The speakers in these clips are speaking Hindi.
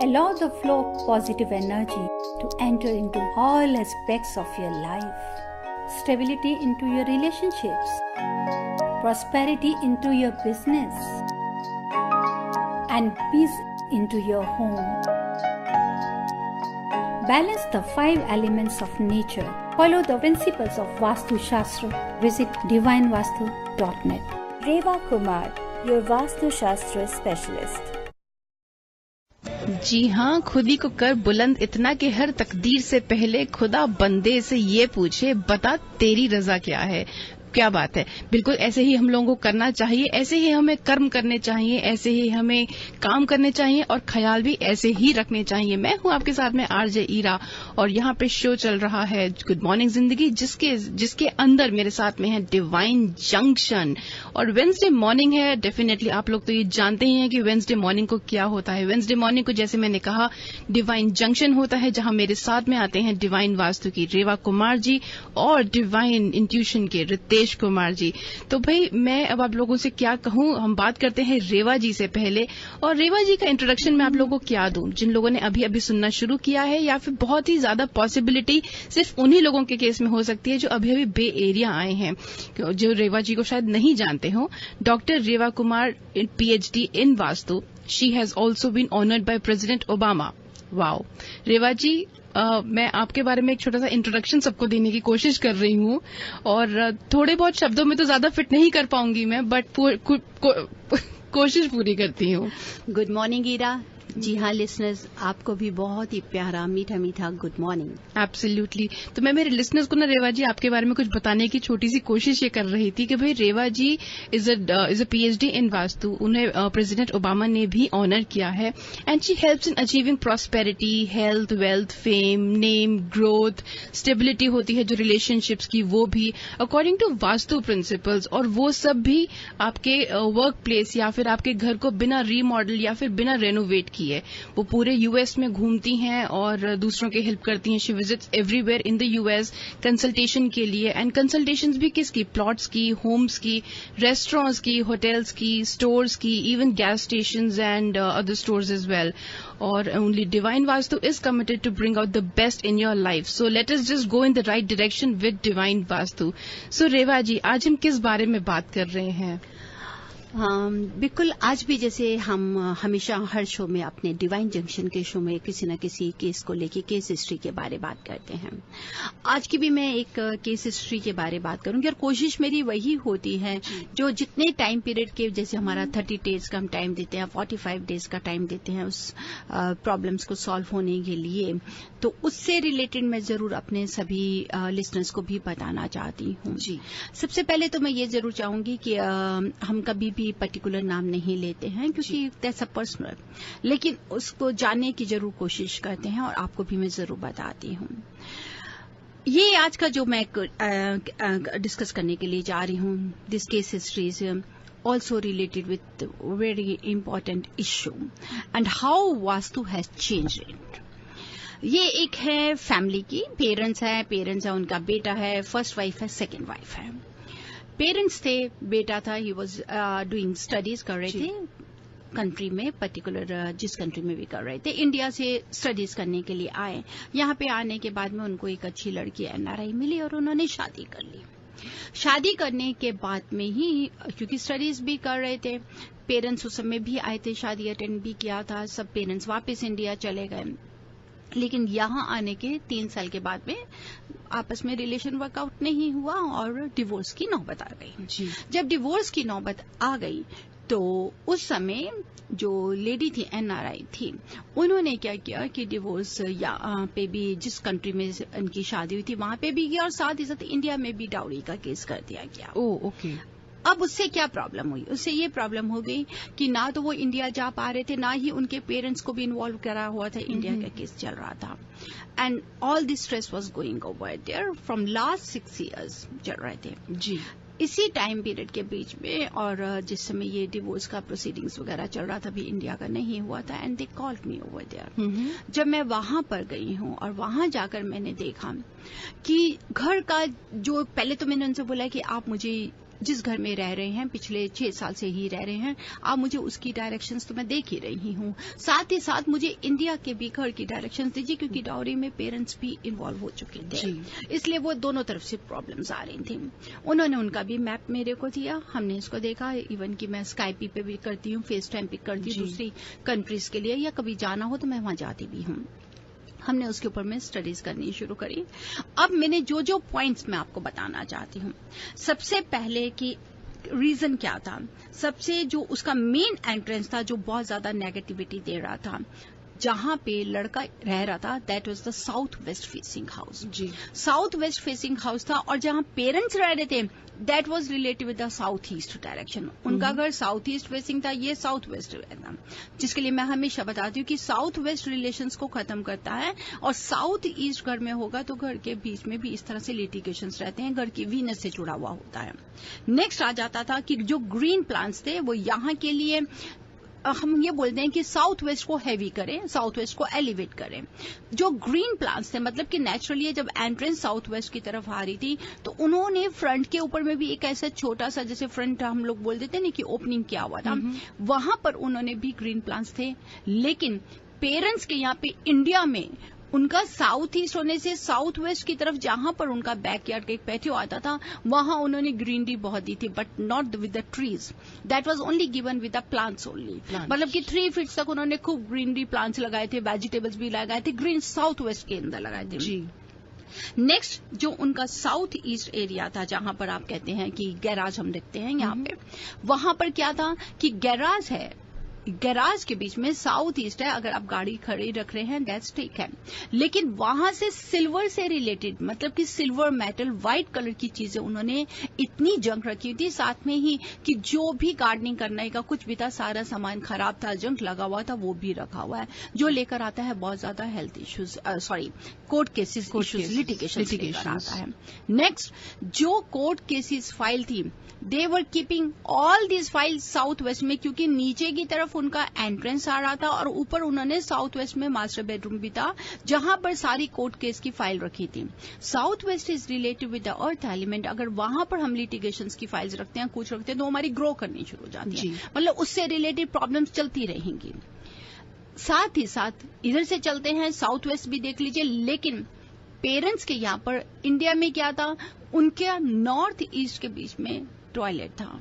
Allow the flow of positive energy to enter into all aspects of your life. Stability into your relationships. Prosperity into your business. And peace into your home. Balance the 5 elements of nature. Follow the principles of Vastu Shastra. Visit divinevastu.net. Reva Kumar, your Vastu Shastra specialist. जी हाँ, खुदी को कर बुलंद इतना कि हर तकदीर से पहले खुदा बंदे से ये पूछे, बता तेरी रजा क्या है। क्या बात है, बिल्कुल ऐसे ही हम लोगों को करना चाहिए, ऐसे ही हमें कर्म करने चाहिए, ऐसे ही हमें काम करने चाहिए और ख्याल भी ऐसे ही रखने चाहिए। मैं हूं आपके साथ में आरजे ईरा और यहाँ पे शो चल रहा है गुड मॉर्निंग जिंदगी, जिसके अंदर मेरे साथ में है डिवाइन जंक्शन। और वेडनेसडे मॉर्निंग है। डेफिनेटली आप लोग तो ये जानते ही हैं कि वेडनेसडे मॉर्निंग को क्या होता है। वेडनेसडे मॉर्निंग को जैसे मैंने कहा डिवाइन जंक्शन होता है, जहां मेरे साथ में आते हैं डिवाइन वास्तु की रेवा कुमार जी और डिवाइन इंट्यूशन के रितेश कुमार जी। तो भाई मैं अब आप लोगों से क्या कहूं, हम बात करते हैं रेवा जी से पहले। और रेवा जी का इंट्रोडक्शन मैं आप लोगों को क्या दूं, जिन लोगों ने अभी अभी सुनना शुरू किया है, या फिर बहुत ही ज्यादा पॉसिबिलिटी सिर्फ उन्हीं लोगों के केस में हो सकती है जो अभी अभी बे एरिया आए हैं, जो रेवा जी को शायद नहीं जानते हो। Doctor Reva Kumar PhD in vastu. She has also been honoured by president Obama. Wow Reva ji, मैं आपके बारे में एक छोटा सा इंट्रोडक्शन सबको देने की कोशिश कर रही हूँ और थोड़े बहुत शब्दों में तो ज्यादा फिट नहीं कर पाऊंगी मैं, बट कोशिश पूरी करती हूँ। Good morning Ira. जी हाँ लिसनर्स, आपको भी बहुत ही प्यारा मीठा मीठा गुड मॉर्निंग। एब्सोल्युटली। तो मैं मेरे लिसनर्स को ना रेवा जी आपके बारे में कुछ बताने की छोटी सी कोशिश ये कर रही थी कि भाई रेवा जी is a PhD in vastu. उन्हें प्रेसिडेंट ओबामा ने भी ऑनर किया है and she helps in achieving prosperity, health, wealth, fame, name, growth, stability होती है जो रिलेशनशिप्स की, वो भी अकॉर्डिंग टू वास्तु प्रिंसिपल्स। और वो सब भी आपके वर्क प्लेस या फिर आपके घर को बिना रीमॉडल या फिर बिना रेनोवेट किए। वो पूरे US में घूमती हैं और दूसरों की हेल्प करती हैं। She visits everywhere in the US consultation के लिए। एंड कंसल्टेशंस भी किसकी? प्लॉट्स की, होम्स की, रेस्टोरेंट्स की, होटल्स की, स्टोर्स की, even gas stations and other stores as well. और only divine vastu is committed to bring out the best in your life. So let us just go in the right direction with divine vastu. So Reva ji, आज हम किस बारे में बात कर रहे हैं? बिल्कुल, आज भी जैसे हम हमेशा हर शो में अपने डिवाइन जंक्शन के शो में किसी न किसी केस को लेके केस हिस्ट्री के बारे बात करते हैं। आज की भी मैं एक केस हिस्ट्री के बारे बात करूंगी और कोशिश मेरी वही होती है जो जितने टाइम पीरियड के, जैसे हमारा 30 डेज का हम टाइम देते हैं, 45 डेज का टाइम देते हैं उस प्रॉब्लम्स को सॉल्व होने के लिए, तो उससे रिलेटेड मैं जरूर अपने सभी लिसनर्स को भी बताना चाहती हूँ। जी, सबसे पहले तो मैं ये जरूर चाहूंगी कि हम कभी भी पर्टिकुलर नाम नहीं लेते हैं क्योंकि दैट्स अ पर्सनल, लेकिन उसको जानने की जरूर कोशिश करते हैं और आपको भी मैं जरूर बताती हूँ। ये आज का जो मैं डिस्कस करने के लिए जा रही हूँ, this case history is also related with very important issue and how Vastu has changed it. ये एक है फैमिली की, पेरेंट्स है, उनका बेटा है, फर्स्ट वाइफ है, सेकंड वाइफ है। पेरेंट्स थे, बेटा था, ही वाज डूइंग स्टडीज कर रहे थे कंट्री में, पर्टिकुलर जिस कंट्री में भी कर रहे थे। इंडिया से स्टडीज करने के लिए आए। यहाँ पे आने के बाद में उनको एक अच्छी लड़की NRI मिली और उन्होंने शादी कर ली। शादी करने के बाद में ही, क्योंकि स्टडीज भी कर रहे थे, पेरेंट्स उस समय भी आए थे, शादी अटेंड भी किया था, सब पेरेंट्स वापस इंडिया चले गए। लेकिन यहाँ आने के 3 साल के बाद में आपस में रिलेशन वर्कआउट नहीं हुआ और डिवोर्स की नौबत आ गई। जब डिवोर्स की नौबत आ गई तो उस समय जो लेडी थी, NRI थी, उन्होंने क्या किया कि डिवोर्स यहाँ पे भी, जिस कंट्री में उनकी शादी हुई थी वहां पे भी किया और साथ ही साथ इंडिया में भी डाउरी का केस कर दिया गया। ओके। अब उससे क्या प्रॉब्लम हुई? उससे ये प्रॉब्लम हो गई कि ना तो वो इंडिया जा पा रहे थे, ना ही उनके पेरेंट्स को भी इन्वॉल्व करा हुआ था, इंडिया का केस चल रहा था। And all this stress was going over there from last 6 years चल रहे थे। जी, इसी टाइम पीरियड के बीच में, और जिस समय ये डिवोर्स का प्रोसीडिंग्स वगैरह चल रहा था, भी इंडिया का नहीं हुआ था, and they called me over there. जब मैं वहां पर गई हूँ और वहां जाकर मैंने देखा कि घर का जो, पहले तो मैंने उनसे बोला कि आप मुझे जिस घर में रह रहे हैं, पिछले 6 साल से ही रह रहे हैं, आप मुझे उसकी डायरेक्शंस तो मैं देख ही रही हूँ। साथ ही साथ मुझे इंडिया के भी घर की डायरेक्शंस दीजिए, क्योंकि डाउरी में पेरेंट्स भी इन्वॉल्व हो चुके थे, इसलिए वो दोनों तरफ से प्रॉब्लम्स आ रही थी। उन्होंने उनका भी मैप मेरे को दिया, हमने इसको देखा। इवन कि मैं स्काइपी पे भी करती हूँ, फेस टाइम पे करती हूँ दूसरी कंट्रीज के लिए, या कभी जाना हो तो मैं वहां जाती भी हूँ। हमने उसके ऊपर में स्टडीज करनी शुरू करी। अब मैंने जो जो पॉइंट्स मैं आपको बताना चाहती हूँ, सबसे पहले कि रीजन क्या था, सबसे जो उसका मेन एंट्रेंस था जो बहुत ज्यादा नेगेटिविटी दे रहा था, जहां पे लड़का रह रहा था, that was the south west facing house. जी, साउथ वेस्ट फेसिंग हाउस था, और जहां पेरेंट्स रह रहे थे that was related with the south east direction. उनका घर साउथ ईस्ट फेसिंग था, ये साउथ वेस्ट था, जिसके लिए मैं हमेशा बताती हूँ कि साउथ वेस्ट रिलेशंस को खत्म करता है, और साउथ ईस्ट घर में होगा तो घर के बीच में भी इस तरह से लिटिगेशंस रहते हैं, घर की वीनस से जुड़ा हुआ होता है। नेक्स्ट आ जाता था कि जो ग्रीन प्लांट्स थे वो यहाँ के लिए हम ये बोलते हैं कि साउथ वेस्ट को हैवी करें, साउथ वेस्ट को एलिवेट करें। जो ग्रीन प्लांट्स थे, मतलब कि नेचुरली जब एंट्रेंस साउथ वेस्ट की तरफ आ रही थी तो उन्होंने फ्रंट के ऊपर में भी एक ऐसा छोटा सा, जैसे फ्रंट हम लोग बोल देते हैं ना कि ओपनिंग किया हुआ था, वहां पर उन्होंने भी ग्रीन प्लांट्स थे। लेकिन पेरेंट्स के यहाँ पे इंडिया में उनका साउथ ईस्ट होने से साउथ वेस्ट की तरफ जहां पर उनका बैकयार्ड का एक पैटियो आता था, वहां उन्होंने ग्रीनरी बहुत दी थी, but not with the trees, that was only given with the plants only. मतलब कि 3 फीट तक उन्होंने खूब ग्रीनरी प्लांट्स लगाए थे, वेजिटेबल्स भी लगाए थे, ग्रीन साउथ वेस्ट के अंदर लगाए थे। जी। नेक्स्ट जो उनका साउथ ईस्ट एरिया था, जहां पर आप कहते हैं कि गैराज हम देखते हैं यहाँ पे, वहां पर क्या था कि गैराज है, गैराज के बीच में साउथ ईस्ट है, अगर आप गाड़ी खड़ी रख रहे हैं दैट्स ठीक है, लेकिन वहां से सिल्वर से रिलेटेड, मतलब कि सिल्वर मेटल व्हाइट कलर की चीजें उन्होंने इतनी जंक रखी थी, साथ में ही कि जो भी गार्डनिंग करने का कुछ भी था सारा सामान खराब था, जंक लगा हुआ था, वो भी रखा हुआ है, जो लेकर आता है बहुत ज्यादा health issues, court cases issues, litigation आता है। नेक्स्ट जो कोर्ट केसेस फाइल थी, they were keeping all this file south west में, क्योंकि नीचे की तरफ उनका एंट्रेंस आ रहा था और ऊपर उन्होंने साउथ वेस्ट में मास्टर बेडरूम भी था, जहां पर सारी कोर्ट केस की फाइल रखी थी। South west is related with the earth element, अगर वहां पर हम लिटिगेशंस की फाइल्स रखते हैं, कुछ रखते हैं, तो हमारी ग्रो करनी शुरू हो जाती है, मतलब उससे रिलेटेड प्रॉब्लम्स चलती रहेंगी। साथ ही साथ इधर से चलते हैं, साउथ वेस्ट भी देख लीजिए, लेकिन पेरेंट्स के यहाँ पर इंडिया में क्या था, उनके नॉर्थ ईस्ट के बीच में टॉयलेट था।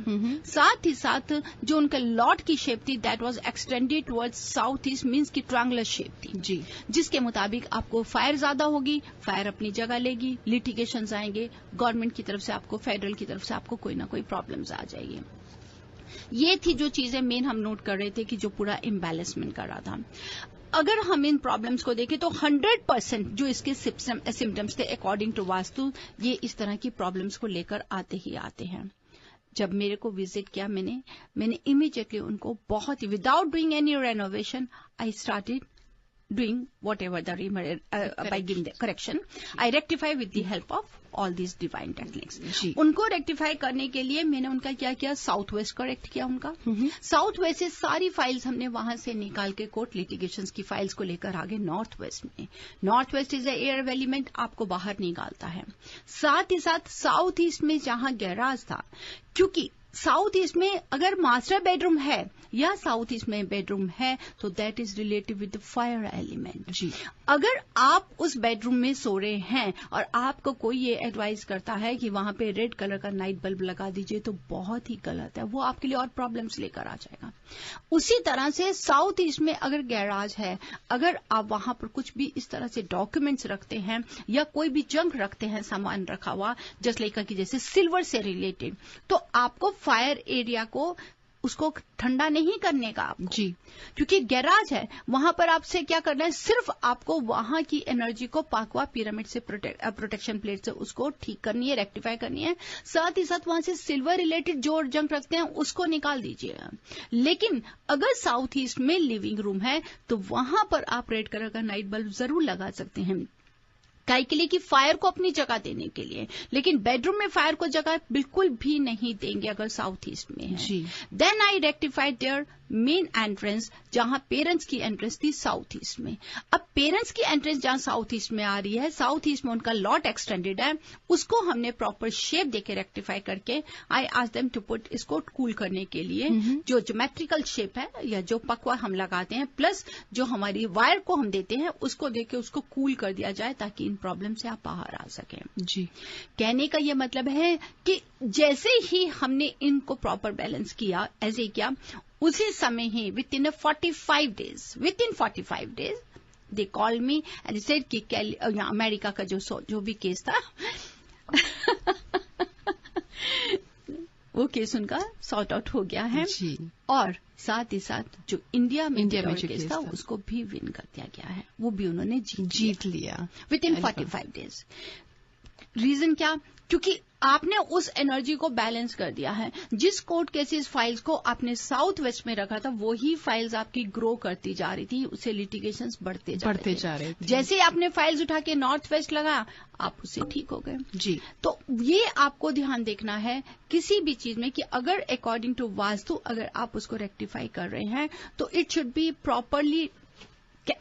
साथ ही साथ जो उनका लॉट की शेप थी that was extended towards south east, means की ट्रायंगुलर शेप थी जी, जिसके मुताबिक आपको फायर ज्यादा होगी, फायर अपनी जगह लेगी, लिटिगेशंस आएंगे, गवर्नमेंट की तरफ से आपको, फेडरल की तरफ से आपको कोई ना कोई प्रॉब्लम्स आ जाएगी। ये थी जो चीजें मेन हम नोट कर रहे थे कि जो पूरा इम्बैलेंसमेंट कर रहा था। अगर हम इन प्रॉब्लम्स को देखें तो 100% जो इसके सिम्टम्स थे अकॉर्डिंग टू वास्तु, ये इस तरह की प्रॉब्लम्स को लेकर आते ही आते हैं। जब मेरे को विजिट किया मैंने इमीडिएटली उनको बहुत ही, without doing any renovation, I started doing whatever the by giving the correction, I rectify with the help of all these divine techniques. उनको रेक्टिफाई करने के लिए मैंने उनका क्या किया, साउथ वेस्ट करेक्ट किया उनका। साउथ वेस्ट से सारी फाइल्स हमने वहां से निकाल के कोर्ट लिटिगेशंस की फाइल्स को लेकर आगे नॉर्थ वेस्ट में। North west is air element, आपको बाहर निकालता है। साथ ही साथ साउथ ईस्ट में जहां गैराज था, क्योंकि साउथ ईस्ट में अगर मास्टर बेडरूम है या साउथ ईस्ट में बेडरूम है तो that is related with fire element G. अगर आप उस बेडरूम में सो रहे हैं और आपको कोई ये एडवाइस करता है कि वहां पे रेड कलर का नाइट बल्ब लगा दीजिए, तो बहुत ही गलत है, वो आपके लिए और प्रॉब्लम्स लेकर आ जाएगा। उसी तरह से साउथ ईस्ट में अगर गैराज है, अगर आप वहां पर कुछ भी इस तरह से डॉक्यूमेंट्स रखते हैं या कोई भी जंक रखते हैं, सामान रखा हुआ जस्ट लाइक कि जैसे सिल्वर से रिलेटेड, तो आपको फायर एरिया को उसको ठंडा नहीं करने का आपको जी, क्योंकि गैराज है, वहां पर आपसे क्या करना है, सिर्फ आपको वहां की एनर्जी को पाकवा पिरामिड से प्रोटेक्शन प्लेट से उसको ठीक करनी है, रेक्टिफाई करनी है। साथ ही साथ वहां से सिल्वर रिलेटेड जो जंक रखते हैं उसको निकाल दीजिएगा। लेकिन अगर साउथ ईस्ट में लिविंग रूम है तो वहां पर आप रेड कलर का नाइट बल्ब जरूर लगा सकते हैं, काहे के लिए कि फायर को अपनी जगह देने के लिए। लेकिन बेडरूम में फायर को जगह बिल्कुल भी नहीं देंगे अगर साउथ ईस्ट में है। Then I rectified their main entrance जहां पेरेंट्स की एंट्रेंस थी साउथ ईस्ट में। अब पेरेंट्स की एंट्रेंस जहां साउथ ईस्ट में आ रही है, साउथ ईस्ट में उनका लॉट एक्सटेंडेड है, उसको हमने प्रॉपर शेप देके रेक्टिफाई करके I ask them to put इसको कूल करने के लिए जो ज्योमेट्रिकल शेप है या जो पकवा हम लगाते हैं प्लस जो हमारी वायर को हम देते हैं उसको देके उसको कूल कर दिया जाए ताकि इन प्रॉब्लम से आप बाहर आ सकें। जी, कहने का ये मतलब है कि जैसे ही हमने इनको प्रॉपर बैलेंस किया, ऐसे किया, उसी समय ही within 45 days they call me and said कि अमेरिका का जो भी केस था वो केस उनका सॉर्ट आउट हो गया है जी। और साथ ही साथ जो इंडिया में जो केस था उसको भी विन कर दिया गया है, वो भी उन्होंने जीत लिया विद इन 45 डेज। रीजन क्या? क्योंकि आपने उस एनर्जी को बैलेंस कर दिया है। जिस कोर्ट केसेस फाइल्स को आपने साउथ वेस्ट में रखा था वही फाइल्स आपकी ग्रो करती जा रही थी, उससे लिटिगेशंस बढ़ते जा रहे थे। जैसे आपने फाइल्स उठा के नॉर्थ वेस्ट लगाया आप उससे ठीक हो गए। जी, तो ये आपको ध्यान देखना है किसी भी चीज में कि अगर अकॉर्डिंग टू वास्तु अगर आप उसको रेक्टिफाई कर रहे हैं तो it should be properly,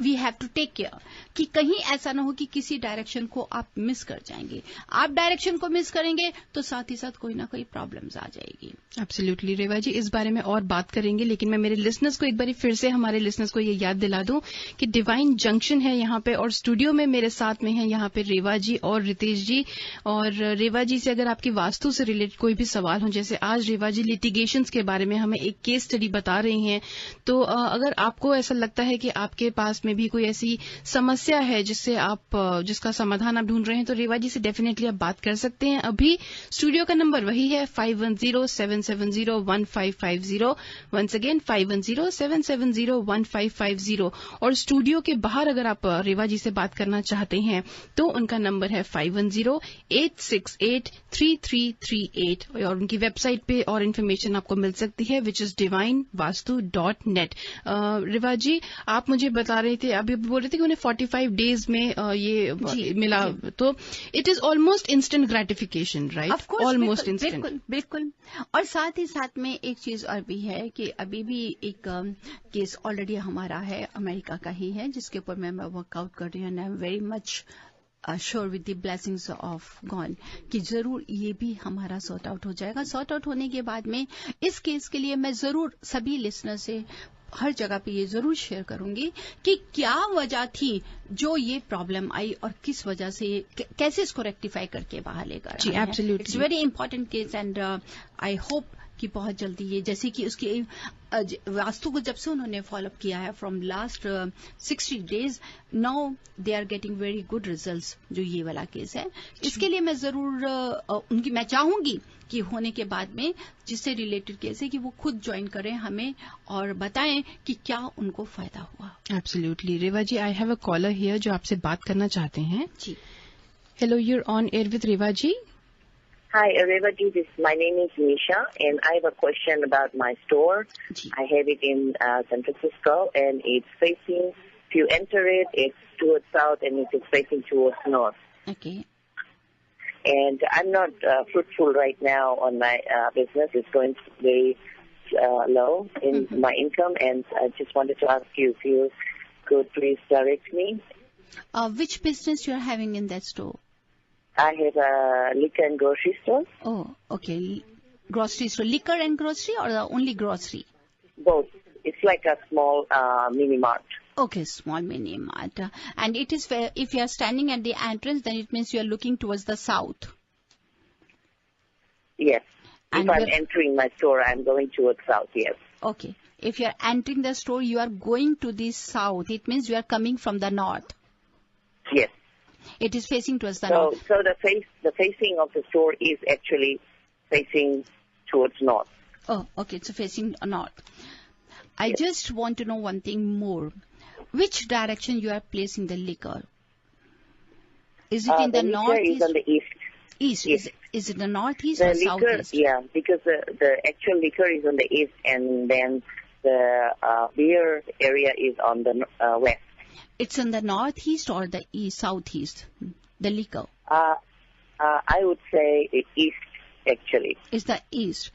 we have to take care कि कहीं ऐसा ना हो कि किसी डायरेक्शन को आप मिस कर जाएंगे। आप डायरेक्शन को मिस करेंगे तो साथ ही साथ कोई ना कोई प्रॉब्लम्स आ जाएगी। एब्सोल्युटली रेवा जी, इस बारे में और बात करेंगे, लेकिन मैं मेरे लिसनर्स को एक बार फिर से हमारे लिसनर्स को ये याद दिला दूं कि डिवाइन जंक्शन है यहाँ पे और स्टूडियो में मेरे साथ में है यहाँ पे रेवा जी और रितेश जी। और रेवा जी से अगर आपकी वास्तु से रिलेटेड कोई भी सवाल हो, जैसे आज रेवा जी लिटिगेशंस के बारे में हमें एक केस स्टडी बता रही हैं, तो अगर आपको ऐसा लगता है कि आपके पास में भी कोई ऐसी समस्या है जिसका समाधान आप ढूंढ रहे हैं, तो रेवा जी से डेफिनेटली आप बात कर सकते हैं। अभी स्टूडियो का नंबर वही है 5107701550। Once again 5107701550। और स्टूडियो के बाहर अगर आप रेवा जी से बात करना चाहते हैं तो उनका नंबर है 5108683338 और उनकी वेबसाइट पे और इन्फॉर्मेशन आपको मिल सकती है विच इज divinevastu.net। रेवा जी, आप मुझे बता रहे थे, अभी बोल रहे थे कि उन्हें 45 डेज में ये मिला, तो it is almost instant gratification, right? Almost instant, बिल्कुल। और साथ ही साथ में एक चीज और भी है कि अभी भी एक केस ऑलरेडी हमारा है, अमेरिका का ही है, जिसके ऊपर मैं वर्कआउट कर रही हूँ and I am very much sure with the blessings of God कि जरूर ये भी हमारा सॉर्ट आउट हो जाएगा। सॉर्ट आउट होने के बाद में इस केस के लिए मैं जरूर सभी लिसनर से हर जगह पे ये जरूर शेयर करूंगी कि क्या वजह थी जो ये प्रॉब्लम आई और किस वजह से कैसे इसको रेक्टिफाई करके बाहर लेकर आए हैं। Absolutely, it's very important case and I hope कि बहुत जल्दी ये, जैसे कि उसकी वास्तु को जब से उन्होंने फॉलोअप किया है from last 60 days, now they are getting very good results. जो ये वाला केस है इसके लिए मैं जरूर मैं चाहूंगी कि होने के बाद में जिससे रिलेटेड केस है कि वो खुद ज्वाइन करें हमें और बताएं कि क्या उनको फायदा हुआ। Absolutely. Reva ji, I have a caller here जो आपसे बात करना चाहते हैं। जी, hello, you're on air with Reva ji. Hi, Reva-ji. My name is Nisha, and I have a question about my store. I have it in San Francisco, and it's facing, if you enter it, it's towards south, and it is facing towards north. Okay. And I'm not fruitful right now on my business. It's going very low in my income, and I just wanted to ask you if you could please direct me. Which business you are having in that store? I have a liquor and grocery store. Oh, okay. Grocery store. Liquor and grocery or only grocery? Both. It's like a small mini mart. Okay, small mini mart. And it is where, if you are standing at the entrance, then it means you are looking towards the south. Yes. And if I'm entering my store, I'm going towards south, yes. Okay. If you are entering the store, you are going to the south. It means you are coming from the north. Yes. It is facing towards the north. So the facing of the store is actually facing towards north. Oh, okay. It's facing north. I just want to know one thing more. Which direction you are placing the liquor? Is it in the northeast? Is on the east. East. Yes. Is it the northeast the or liquor, southeast? Yeah, because the actual liquor is on the east, and then the beer area is on the west. It's in the northeast or the east, southeast, the liquor? I would say east, actually. It's the east.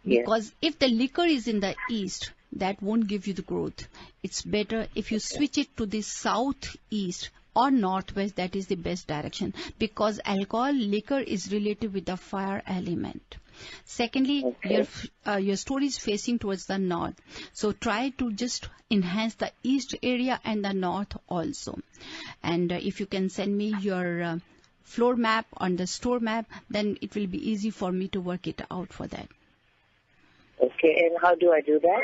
Yes. Because if the liquor is in the east, that won't give you the growth. It's better if you switch it to the southeast or northwest. That is the best direction, because alcohol, liquor is related with the fire element. Secondly, your store is facing towards the north, so try to just enhance the east area and the north also. And if you can send me your floor map on the store map, then it will be easy for me to work it out for that. Okay, and how do I do that?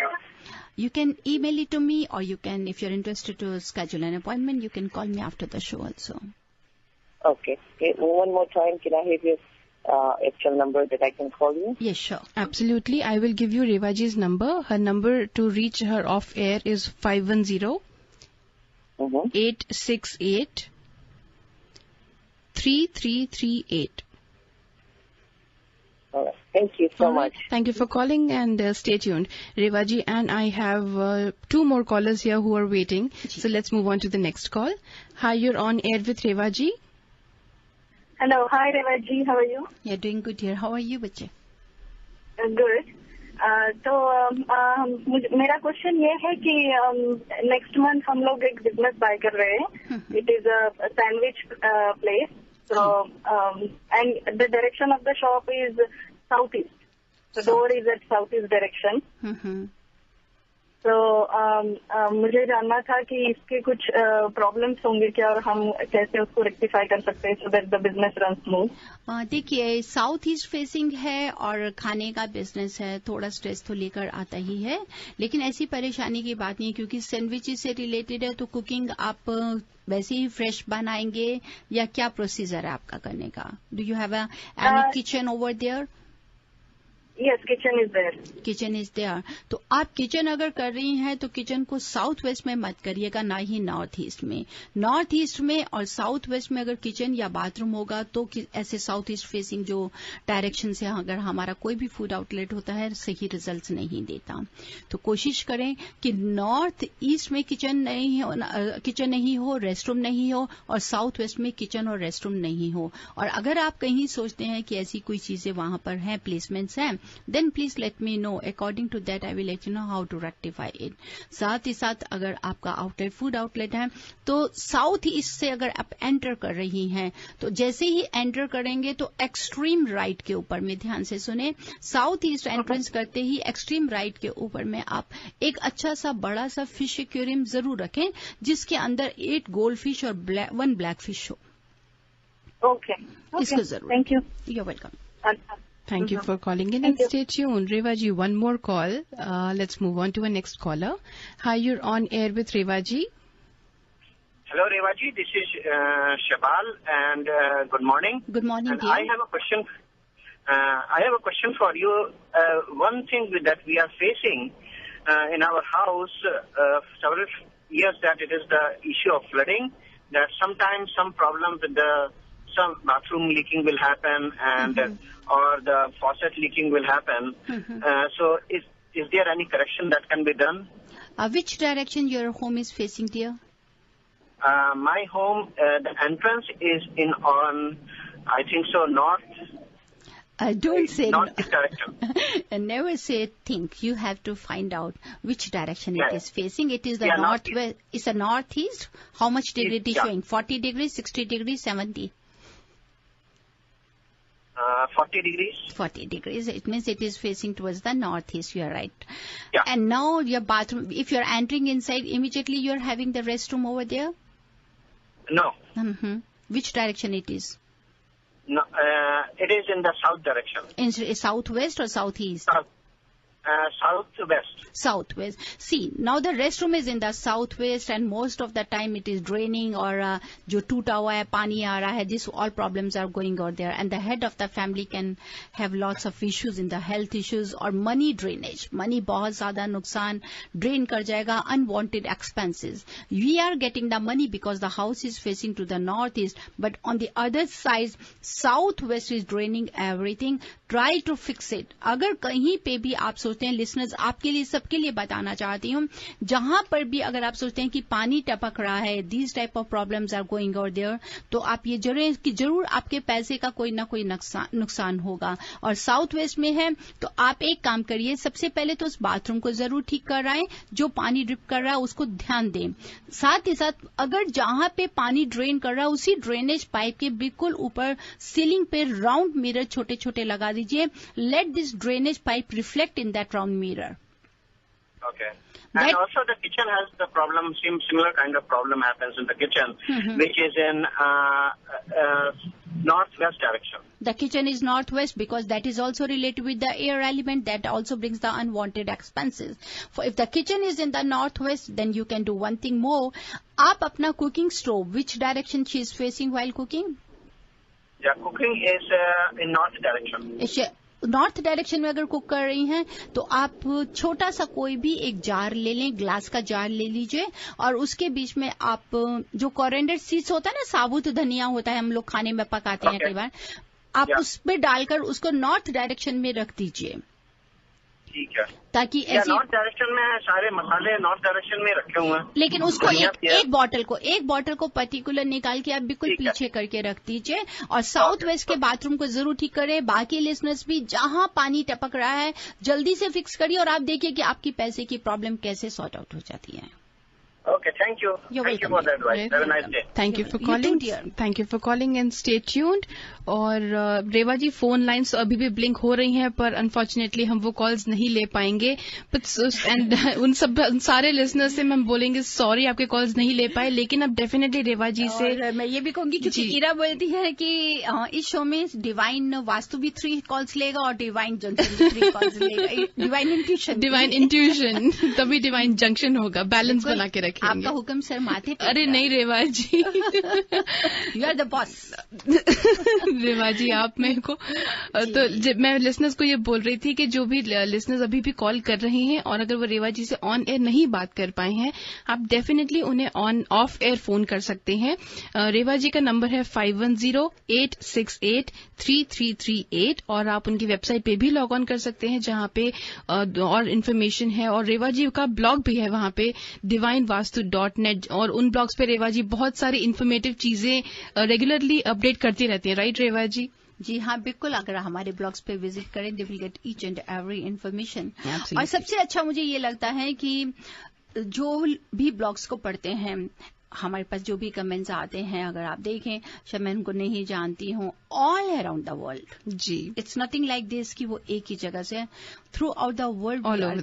You can email it to me, or you can, if you're interested to schedule an appointment, you can call me after the show also. Okay. One more time, can I have your actual number that I can call you? Yes, sure. Absolutely. I will give you Revaji's number. Her number to reach her off air is 510-868-3338. All right. Thank you so much. Thank you for calling, and stay tuned. Revaji and I have two more callers here who are waiting. So let's move on to the next call. Hi, you're on air with Revaji. Hello. Hi, Revaji. How are you? Yeah, doing good here. How are you, बच्चे? Good. तो मेरा क्वेश्चन ये है कि नेक्स्ट मंथ हम लोग एक बिजनेस बाय कर रहे हैं. It is a sandwich place. So, and the direction of the shop is southeast. The door is at southeast direction. So, मुझे जानना था कि इसके कुछ प्रॉब्लम्स होंगे क्या, और हम कैसे उसको रेक्टिफाई कर सकते हैं so that the business runs smooth. देखिए, साउथ ईस्ट फेसिंग है और खाने का बिजनेस है, थोड़ा स्ट्रेस तो लेकर आता ही है, लेकिन ऐसी परेशानी की बात नहीं, क्योंकि सैंडविचेस से रिलेटेड है. तो कुकिंग आप वैसे ही फ्रेश बनाएंगे या क्या प्रोसीजर है आपका करने का? Do you have any kitchen over there? Yes, kitchen is there. Kitchen is there. तो आप किचन अगर कर रही हैं तो किचन को साउथ वेस्ट में मत करिएगा, ना ही नॉर्थ ईस्ट में. नॉर्थ ईस्ट में और साउथ वेस्ट में अगर किचन या बाथरूम होगा तो ऐसे साउथ ईस्ट फेसिंग जो डायरेक्शन से अगर हमारा कोई भी फूड आउटलेट होता है, सही रिजल्ट्स नहीं देता. तो कोशिश करें कि नॉर्थ ईस्ट में किचन नहीं हो, रेस्टरूम नहीं हो, और साउथ वेस्ट में किचन और रेस्टरूम नहीं हो. और अगर आप कहीं सोचते हैं कि ऐसी कोई चीजें वहां पर हैं, प्लेसमेंट्स हैं, then please let me know. According to that, I will let you know how to rectify it. साथ ही साथ अगर आपका आउटलेट फूड आउटलेट है तो साउथ ईस्ट से अगर आप एंटर कर रही हैं तो जैसे ही एंटर करेंगे तो एक्सट्रीम राइट के ऊपर में, ध्यान से सुने, साउथ ईस्ट एंट्रेंस करते ही एक्सट्रीम राइट के ऊपर में आप एक अच्छा सा बड़ा सा फिश एक्वेरियम जरूर रखें जिसके अंदर 8 गोल्ड फिश और 1 ब्लैक फिश हो. Okay. इसको जरूर. Thank you. You're welcome. Thank you for calling in, and stay tuned. Revaji, one more call. Let's move on to our next caller. Hi, you're on air with Revaji. Hello, Revaji. This is Shabal, and good morning. Good morning, and dear. I have a question. I have a question for you. One thing that we are facing in our house several years, that it is the issue of flooding. That sometimes some problem with some bathroom leaking will happen, and or the faucet leaking will happen. So is there any correction that can be done? Which direction your home is facing, dear? My home, the entrance is on, I think so, north. Don't say north direction. Never say think. You have to find out which direction it is facing. It is the northwest. It's a northeast. How much degree it is showing? 40 degrees, 60 degrees, 70? 40 degrees. 40 degrees. It means it is facing towards the northeast. You are right. Yeah. And now your bathroom, if you are entering inside, immediately you are having the restroom over there? No. Which direction it is? No, it is in the south direction. In southwest or southeast? Southwest. Southwest. See, now the restroom is in the southwest, and most of the time it is draining, or जो टूटा हुआ है, पानी आ रहा है. This all problems are going on there, and the head of the family can have lots of issues in the health issues or money drainage. Money बहुत ज़्यादा नुकसान drain कर जाएगा, unwanted expenses. We are getting the money because the house is facing to the northeast, but on the other side, southwest is draining everything. Try to fix it. अगर कहीं पे भी आप सोचते बोलते हैं लिसनर्स, आपके लिए, सबके लिए बताना चाहती हूँ, जहां पर भी अगर आप सोचते हैं कि पानी टपक रहा है, these type of problems are going over there, तो आप ये जरूर आपके पैसे का कोई ना कोई नुकसान होगा। और साउथ वेस्ट में है तो आप एक काम करिए, सबसे पहले तो उस बाथरूम को जरूर ठीक कराएं, जो पानी ड्रिप कर रहा है उसको ध्यान दें। साथ ही साथ अगर जहां पे पानी ड्रेन कर रहा है उसी ड्रेनेज पाइप के बिल्कुल ऊपर सीलिंग पे राउंड मिरर छोटे छोटे लगा दीजिए। Let this drainage pipe reflect in that round mirror. Okay. And also the kitchen has the problem, similar kind of problem happens in the kitchen, which is in northwest direction. The kitchen is northwest because that is also related with the air element, that also brings the unwanted expenses. If the kitchen is in the northwest, then you can do one thing more. आप अपना cooking stove, which direction she is facing while cooking? Yeah, cooking is in north direction. North direction में अगर कुक कर रही हैं तो आप छोटा सा कोई भी एक जार ले लें, ग्लास का जार ले लीजिए, और उसके बीच में आप जो कोरिएंडर सीड्स होता है ना, साबुत धनिया होता है, हम लोग खाने में पकाते हैं कई बार, आप उस पे डालकर उसको नॉर्थ डायरेक्शन में रख दीजिए। ठीक है, ताकि ऐसे नॉर्थ डायरेक्शन में सारे मसाले नॉर्थ डायरेक्शन में रखे हुए हैं, लेकिन उसको एक बॉटल को पर्टिकुलर निकाल के आप बिल्कुल पीछे करके रख दीजिए। और साउथ वेस्ट के बाथरूम को जरूर ठीक करें। बाकी लिसनर्स भी जहां पानी टपक रहा है जल्दी से फिक्स करिए, और आप देखिए कि आपकी पैसे की प्रॉब्लम कैसे सॉर्ट आउट हो जाती है। Okay, thank you. Thank you for the advice. Have a nice day. Thank you for calling. Thank you for calling and stay tuned. और रेवा जी, फोन लाइन्स अभी भी ब्लिंक हो रही हैं, पर अनफॉर्चुनेटली हम वो कॉल्स नहीं ले पाएंगे। एंड उन सारे लिसनर्स से हम बोलेंगे सॉरी, आपके कॉल्स नहीं ले पाए, लेकिन अब डेफिनेटली रेवा जी से मैं ये भी कहूंगी, क्योंकि ईरा बोलती है कि इस शो में डिवाइन वास्तु भी 3 कॉल्स लेगा और डिवाइन जंक्शन भी 3 कॉल्स लेगा। डिवाइन इंट्यूशन तभी डिवाइन जंक्शन होगा, बैलेंस बना के रखेंगे। आपका हुक्म सर माथे पे। अरे नहीं रेवा जी, यू आर द बॉस। रेवा जी, आप मेरे को तो मैं लिसनर्स को ये बोल रही थी कि जो भी लिसनर्स अभी भी कॉल कर रहे हैं और अगर वो रेवा जी से ऑन एयर नहीं बात कर पाए हैं, आप डेफिनेटली उन्हें ऑफ एयर फोन कर सकते हैं। रेवा जी का नंबर है 5108683338 और आप उनकी वेबसाइट पे भी लॉग ऑन कर सकते हैं, जहां पे और इन्फॉर्मेशन है। और रेवा जी का ब्लॉग भी है वहां पे divinevastu.net, और उन ब्लॉग्स पे रेवा जी बहुत सारी इन्फॉर्मेटिव चीजें रेगुलरली अपडेट करती रहती हैं, राइट रेवा जी? जी हाँ, बिल्कुल। अगर हमारे ब्लॉग्स पे विजिट करें, they will get each and every information. और सबसे अच्छा मुझे ये लगता है कि जो भी ब्लॉग्स को पढ़ते हैं, हमारे पास जो भी कमेंट्स आते हैं, अगर आप देखें, शायद मैं उनको नहीं जानती हूँ, ऑल अराउंड द वर्ल्ड। जी, इट्स नथिंग लाइक दिस कि वो एक ही जगह से, throughout the world, all over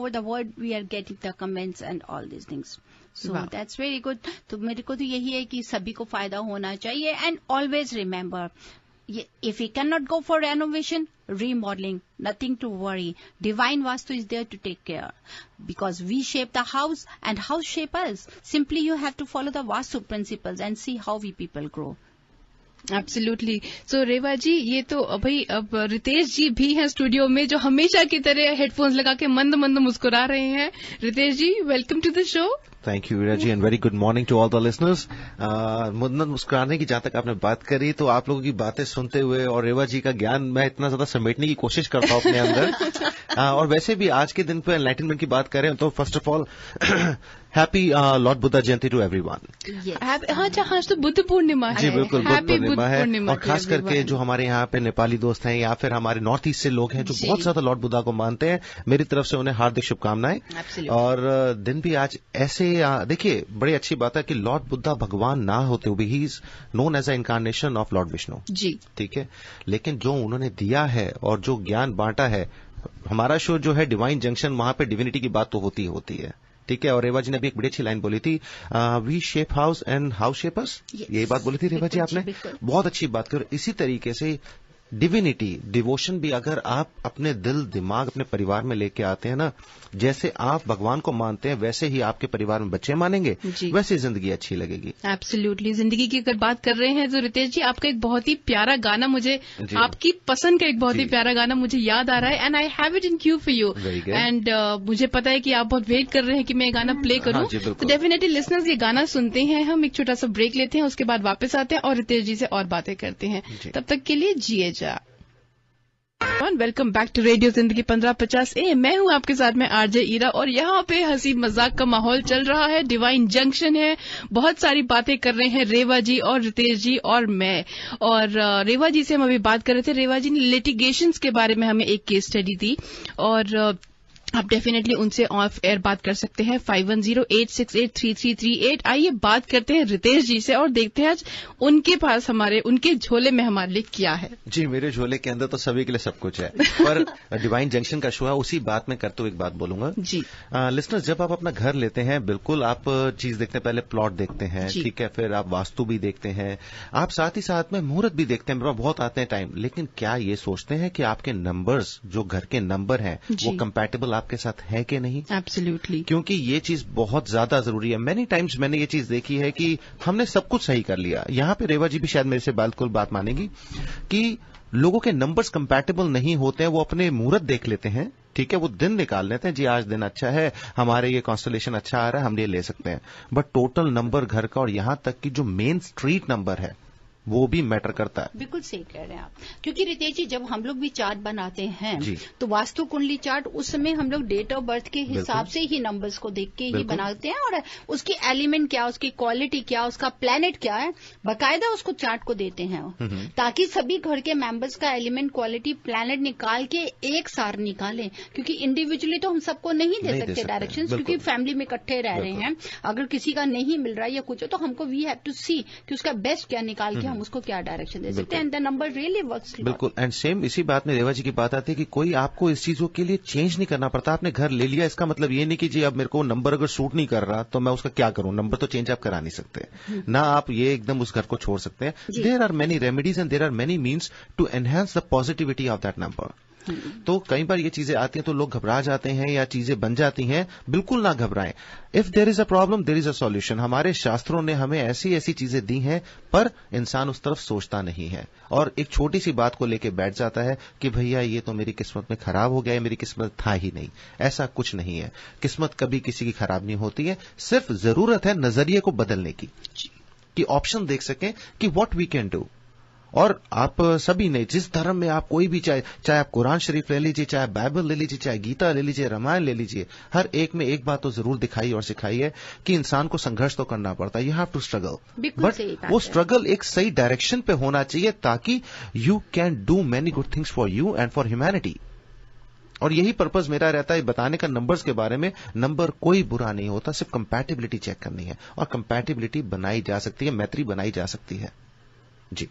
the world we are getting the comments and all this things. So that's very good. तो मेरे को तो यही है कि सभी को फायदा होना चाहिए। And always remember, if we cannot go for renovation, remodeling, nothing to worry. Divine Vastu is there to take care, because we shape the house and house shape us. Simply you have to follow the Vastu principles and see how we people grow. Absolutely. So Reva ji, ये तो भाई अब रितेश जी भी हैं स्टूडियो में, जो हमेशा की तरह हेडफोन्स लगा के मंद मंद मुस्कुरा रहे हैं। Ritesh ji, welcome to the show. Thank you Veera ji, and very good morning to all the listeners. मुस्कुराने की जहां तक आपने बात करी, तो आप लोगों की बातें सुनते हुए और रेवा जी का ज्ञान मैं इतना ज्यादा समेटने की कोशिश करता हूं अपने अंदर। और वैसे भी आज के दिन पे एनलाइटनमेंट की बात करें तो first of all happy lord Buddha Jayanti to everyone. आज तो बुद्ध पूर्णिमा है। जी बिल्कुल, बुद्ध पूर्णिमा है। और खास करके जो हमारे यहाँ पे नेपाली दोस्त हैं या फिर हमारे नॉर्थ ईस्ट से लोग हैं जो बहुत ज्यादा लॉर्ड बुद्धा को मानते हैं, मेरी तरफ से उन्हें हार्दिक शुभकामनाएं। और दिन भी आज ऐसे, देखिए बड़ी अच्छी बात है कि लॉर्ड बुद्धा भगवान ना होते हुए ही is known as a incarnation of lord Vishnu. जी, ठीक है, लेकिन जो उन्होंने दिया है और जो ज्ञान बांटा है, हमारा शो जो है डिवाइन जंक्शन, वहां पे डिविनिटी की बात तो होती है। ठीक है, और रेवा जी ने भी एक बड़ी अच्छी लाइन बोली थी, we shape house and house shape us. यही बात बोली थी रेवा जी आपने, बहुत अच्छी बात की। और इसी तरीके से डिविनिटी, डिवोशन भी अगर आप अपने दिल दिमाग अपने परिवार में लेके आते हैं ना, जैसे आप भगवान को मानते हैं वैसे ही आपके परिवार में बच्चे मानेंगे, वैसे जिंदगी अच्छी लगेगी। एब्सोल्युटली। जिंदगी की अगर बात कर रहे हैं तो रितेश जी, आपका एक बहुत ही प्यारा गाना, मुझे आपकी पसंद का एक बहुत ही प्यारा गाना मुझे याद आ रहा है, and I have it in Q for you. And मुझे पता है कि आप बहुत वेट कर रहे हैं कि मैं ये गाना प्ले करूं, तो डेफिनेटली लिसनर्स ये गाना सुनते हैं। हम एक छोटा सा ब्रेक लेते हैं, उसके बाद वापस आते हैं और रितेश जी से और बातें करते हैं। तब तक के लिए जिए जा। वेलकम बैक टू रेडियो जिंदगी 1550 AM। मैं हूं आपके साथ में आरजे ईरा और यहाँ पे हंसी मजाक का माहौल चल रहा है। डिवाइन जंक्शन है, बहुत सारी बातें कर रहे हैं रेवा जी और रितेश जी और मैं। और रेवा जी से हम अभी बात कर रहे थे। रेवा जी ने लिटिगेशंस के बारे में हमें एक केस स्टडी दी और आप डेफिनेटली उनसे ऑफ एयर बात कर सकते हैं 5108683338। आइए बात करते हैं रितेश जी से और देखते हैं आज उनके पास उनके झोले में हमारे लिए क्या है। जी, मेरे झोले के अंदर तो सभी के लिए सब कुछ है, पर डिवाइन जंक्शन का शो है, उसी बात में करते हुए एक बात बोलूंगा जी। लिसनर्स, जब आप अपना घर लेते हैं, बिल्कुल आप चीज देखते हैं, पहले प्लॉट देखते हैं, ठीक है, फिर आप वास्तु भी देखते हैं, आप साथ ही साथ में मुहूर्त भी देखते हैं, बहुत आते हैं टाइम, लेकिन क्या ये सोचते हैं कि आपके नंबर्स, जो घर के नंबर हैं, वो कंपैटिबल आपके साथ है कि नहीं? एब्सोल्युटली, क्योंकि ये चीज बहुत ज्यादा जरूरी है। मेनी टाइम्स मैंने ये चीज देखी है कि हमने सब कुछ सही कर लिया, यहां पे रेवा जी भी शायद मेरे से बिल्कुल बात मानेगी कि लोगों के नंबर्स कंपैटिबल नहीं होते हैं, वो अपने मुहूर्त देख लेते हैं, ठीक है, वो दिन निकाल लेते हैं, जी आज दिन अच्छा है, हमारे ये कॉन्स्टलेशन अच्छा आ रहा है, हम ये ले सकते हैं, बट टोटल नंबर घर का और यहां तक कि जो मेन स्ट्रीट नंबर है वो भी मैटर करता है। बिल्कुल सही कह रहे हैं आप, क्योंकि रितेश जी जब हम लोग भी चार्ट बनाते हैं तो वास्तु कुंडली चार्ट उस समय हम लोग डेट ऑफ बर्थ के हिसाब से ही नंबर्स को देख के ही बनाते हैं और उसकी एलिमेंट क्या, उसकी क्वालिटी क्या, उसका प्लेनेट क्या है, बकायदा उसको चार्ट को देते हैं ताकि सभी घर के मेंबर्स का एलिमेंट, क्वालिटी, प्लेनेट निकाल के एक सार निकालें, क्योंकि इंडिविजुअली तो हम सबको नहीं दे सकते डायरेक्शन, क्योंकि फैमिली में इकट्ठे रह रहे हैं। अगर किसी का नहीं मिल रहा है या कुछ तो हमको वी हैव टू सी कि उसका बेस्ट क्या निकाल के हम उसको क्या डायरेक्शन दे सकते हैं। The number really works. बिल्कुल, एंड सेम इसी बात में रेवा जी की बात आती है कि कोई आपको इस चीजों के लिए चेंज नहीं करना पड़ता। आपने घर ले लिया, इसका मतलब ये नहीं कि जी अब मेरे को नंबर अगर सूट नहीं कर रहा तो मैं उसका क्या करूं, नंबर तो चेंज आप करा नहीं सकते ना, आप ये एकदम उस घर को छोड़ सकते हैं। There are many remedies and there are many means to enhance the positivity of that number. तो कई बार ये चीजें आती हैं तो लोग घबरा जाते हैं या चीजें बन जाती हैं। बिल्कुल ना घबराएं। If there is a problem there is a solution. हमारे शास्त्रों ने हमें ऐसी ऐसी चीजें दी हैं, पर इंसान उस तरफ सोचता नहीं है और एक छोटी सी बात को लेकर बैठ जाता है कि भैया ये तो मेरी किस्मत में खराब हो गया है, मेरी किस्मत था ही नहीं। ऐसा कुछ नहीं है, किस्मत कभी किसी की खराब नहीं होती है, सिर्फ जरूरत है नजरिए को बदलने की, कि ऑप्शन देख सकें कि व्हाट वी कैन डू। और आप सभी ने जिस धर्म में आप कोई भी, चाहे आप कुरान शरीफ ले लीजिए, चाहे बाइबल ले लीजिए, चाहे गीता ले लीजिए, रामायण ले लीजिए, हर एक में एक बात तो जरूर दिखाई और सिखाई है कि इंसान को संघर्ष तो करना पड़ता है। You have to struggle, but वो स्ट्रगल एक सही डायरेक्शन पे होना चाहिए ताकि you can do many good things for you and for humanity. और यही पर्पज मेरा रहता है बताने का नंबर्स के बारे में। नंबर कोई बुरा नहीं होता, सिर्फ कंपैटिबिलिटी चेक करनी है और कंपैटिबिलिटी बनाई जा सकती है, मैत्री बनाई जा सकती है। जी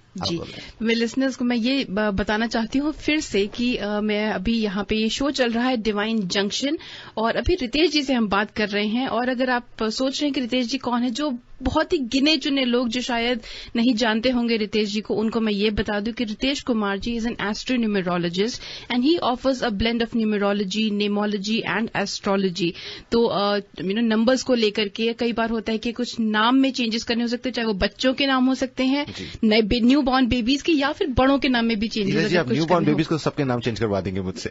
मैं लिसनर्स को मैं ये बताना चाहती हूँ फिर से कि मैं अभी यहाँ पे ये शो चल रहा है डिवाइन जंक्शन और अभी रितेश जी से हम बात कर रहे हैं। और अगर आप सोच रहे हैं कि रितेश जी कौन है, जो बहुत ही गिने चुने लोग जो शायद नहीं जानते होंगे रितेश जी को, उनको मैं ये बता दूं कि Ritesh Kumar ji is an astronumerologist and he offers a blend of numerology, namology and astrology. तो नंबर्स को लेकर के कई बार होता है कि कुछ नाम में चेंजेस करने हो सकते हैं, चाहे वो बच्चों के नाम हो सकते हैं, न्यू बॉर्न बेबीज के, या फिर बड़ों के नाम में भी चेंजेस हो सकते हैं। न्यू बॉर्न बेबीज को सबके नाम चेंज करवा देंगे मुझसे।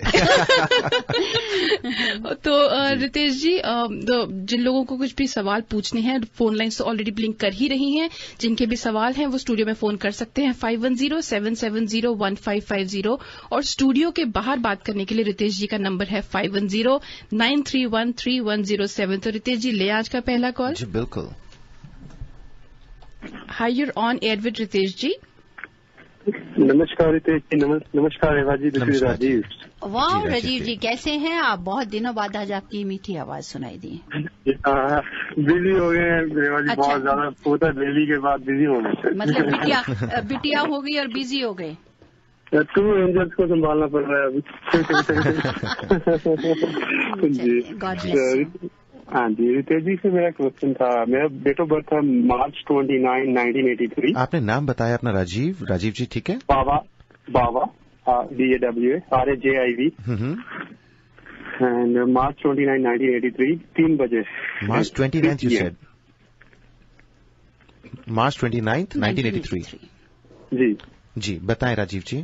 तो रितेश जी, जिन लोगों को कुछ भी सवाल पूछने हैं, फोन लाइन तो ऑलरेडी ब्लिंक कर ही रही हैं, जिनके भी सवाल हैं वो स्टूडियो में फोन कर सकते हैं 5107701550 और स्टूडियो के बाहर बात करने के लिए रितेश जी का नंबर है 5109313107। तो रितेश जी ले आज का पहला कॉल। जी बिल्कुल। Hi, you're on air with Ritesh ji. नमस्कार रितेश जी। नमस्कार रेवा जी, दिस इज राजीव। वाह राजीव जी, कैसे हैं आप? बहुत दिनों बाद आज आपकी मीठी आवाज सुनाई दी। बिजी हो गए हैं रेवा जी, अच्छा। बहुत ज्यादा होता है, दिल्ली के बाद बिजी होने से। मतलब बिटिया हो गई और बिजी हो गए। 2 एंजल्स को संभालना पड़ रहा है अभी। God bless. हाँ जी, रितेश जी से मेरा क्वेश्चन था। मेरा डेट ऑफ बर्थ था March 29, 1983। आपने नाम बताया अपना राजीव जी, ठीक है? बाबा DAWA RAJIV एंड March 29, 1983 3 बजे। March 29th you said? March 29th 1983। जी बताएं राजीव जी।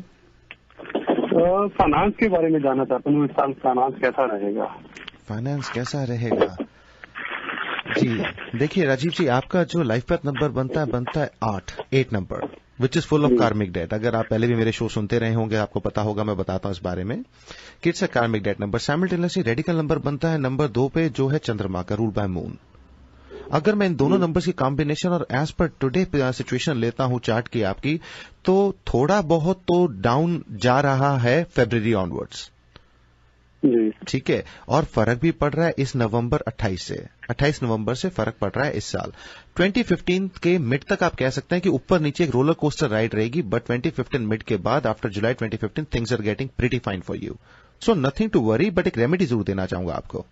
फाइनेंस के बारे में जानना चाहता हूँ, इस साल फाइनेंस कैसा रहेगा? फाइनेंस कैसा रहेगा? जी देखिए राजीव जी, आपका जो लाइफ पाथ नंबर बनता है 8 number, which is full of karmic debt. अगर आप पहले भी मेरे शो सुनते रहे होंगे, आपको पता होगा, मैं बताता हूं इस बारे में कि it's a karmic debt number. Simultaneously radical number बनता है नंबर 2 पे, जो है चंद्रमा का, रूल बाय मून। अगर मैं इन दोनों नंबर्स की कॉम्बिनेशन और एज पर टुडे सिचुएशन लेता हूं चार्ट की आपकी, तो थोड़ा बहुत तो डाउन जा रहा है फरवरी ऑनवर्ड्स, ठीक है। और फर्क भी पड़ रहा है इस नवंबर 28 नवंबर से फर्क पड़ रहा है इस साल। 2015 के मिड तक आप कह सकते हैं कि ऊपर नीचे एक रोलर कोस्टर राइड रहेगी, बट 2015 मिड के बाद after July 2015 things are getting pretty fine for you, so nothing to worry. But एक रेमेडी जरूर देना चाहूंगा आपको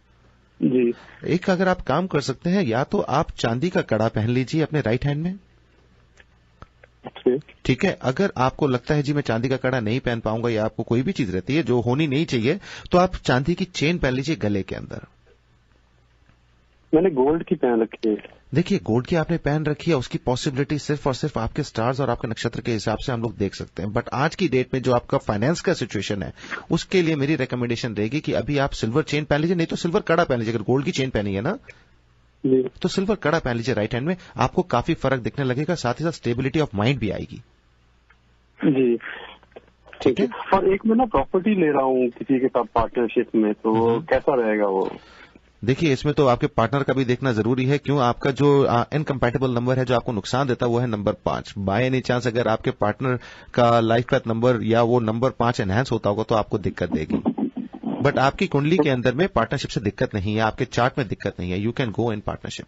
जी। एक अगर आप काम कर सकते हैं, या तो आप चांदी का कड़ा पहन लीजिए अपने राइट हैंड में, ठीक है। अगर आपको लगता है जी मैं चांदी का कड़ा नहीं पहन पाऊंगा, या आपको कोई भी चीज रहती है जो होनी नहीं चाहिए, तो आप चांदी की चेन पहन लीजिए गले के अंदर। मैंने गोल्ड की पहन रखी है। देखिए, गोल्ड की आपने पहन रखी है, उसकी पॉसिबिलिटी सिर्फ और सिर्फ आपके स्टार्स और आपके नक्षत्र के हिसाब से हम लोग देख सकते हैं। बट आज की डेट में जो आपका फाइनेंस का सिचुएशन है, उसके लिए मेरी रिकमेंडेशन रहेगी कि अभी आप सिल्वर चेन पहन लीजिए, नहीं तो सिल्वर कड़ा पहन लीजिए। अगर गोल्ड की चेन पहनी है ना, तो सिल्वर कड़ा पहन लीजिए राइट हैंड में, आपको काफी फर्क दिखने लगेगा, साथ ही साथ स्टेबिलिटी ऑफ माइंड भी आएगी जी। ठीक है। और एक मैं ना प्रॉपर्टी ले रहा हूँ किसी के साथ पार्टनरशिप में, तो कैसा रहेगा वो? देखिए, इसमें तो आपके पार्टनर का भी देखना जरूरी है, क्यों आपका जो इनकम्पैटिबल नंबर है जो आपको नुकसान देता है वो है नंबर 5। बाय एनी चांस अगर आपके पार्टनर का लाइफ पाथ नंबर या वो नंबर 5 एनहांस होता होगा तो आपको दिक्कत देगी। बट आपकी कुंडली के अंदर में पार्टनरशिप से दिक्कत नहीं है, आपके चार्ट में दिक्कत नहीं है, you can go in partnership.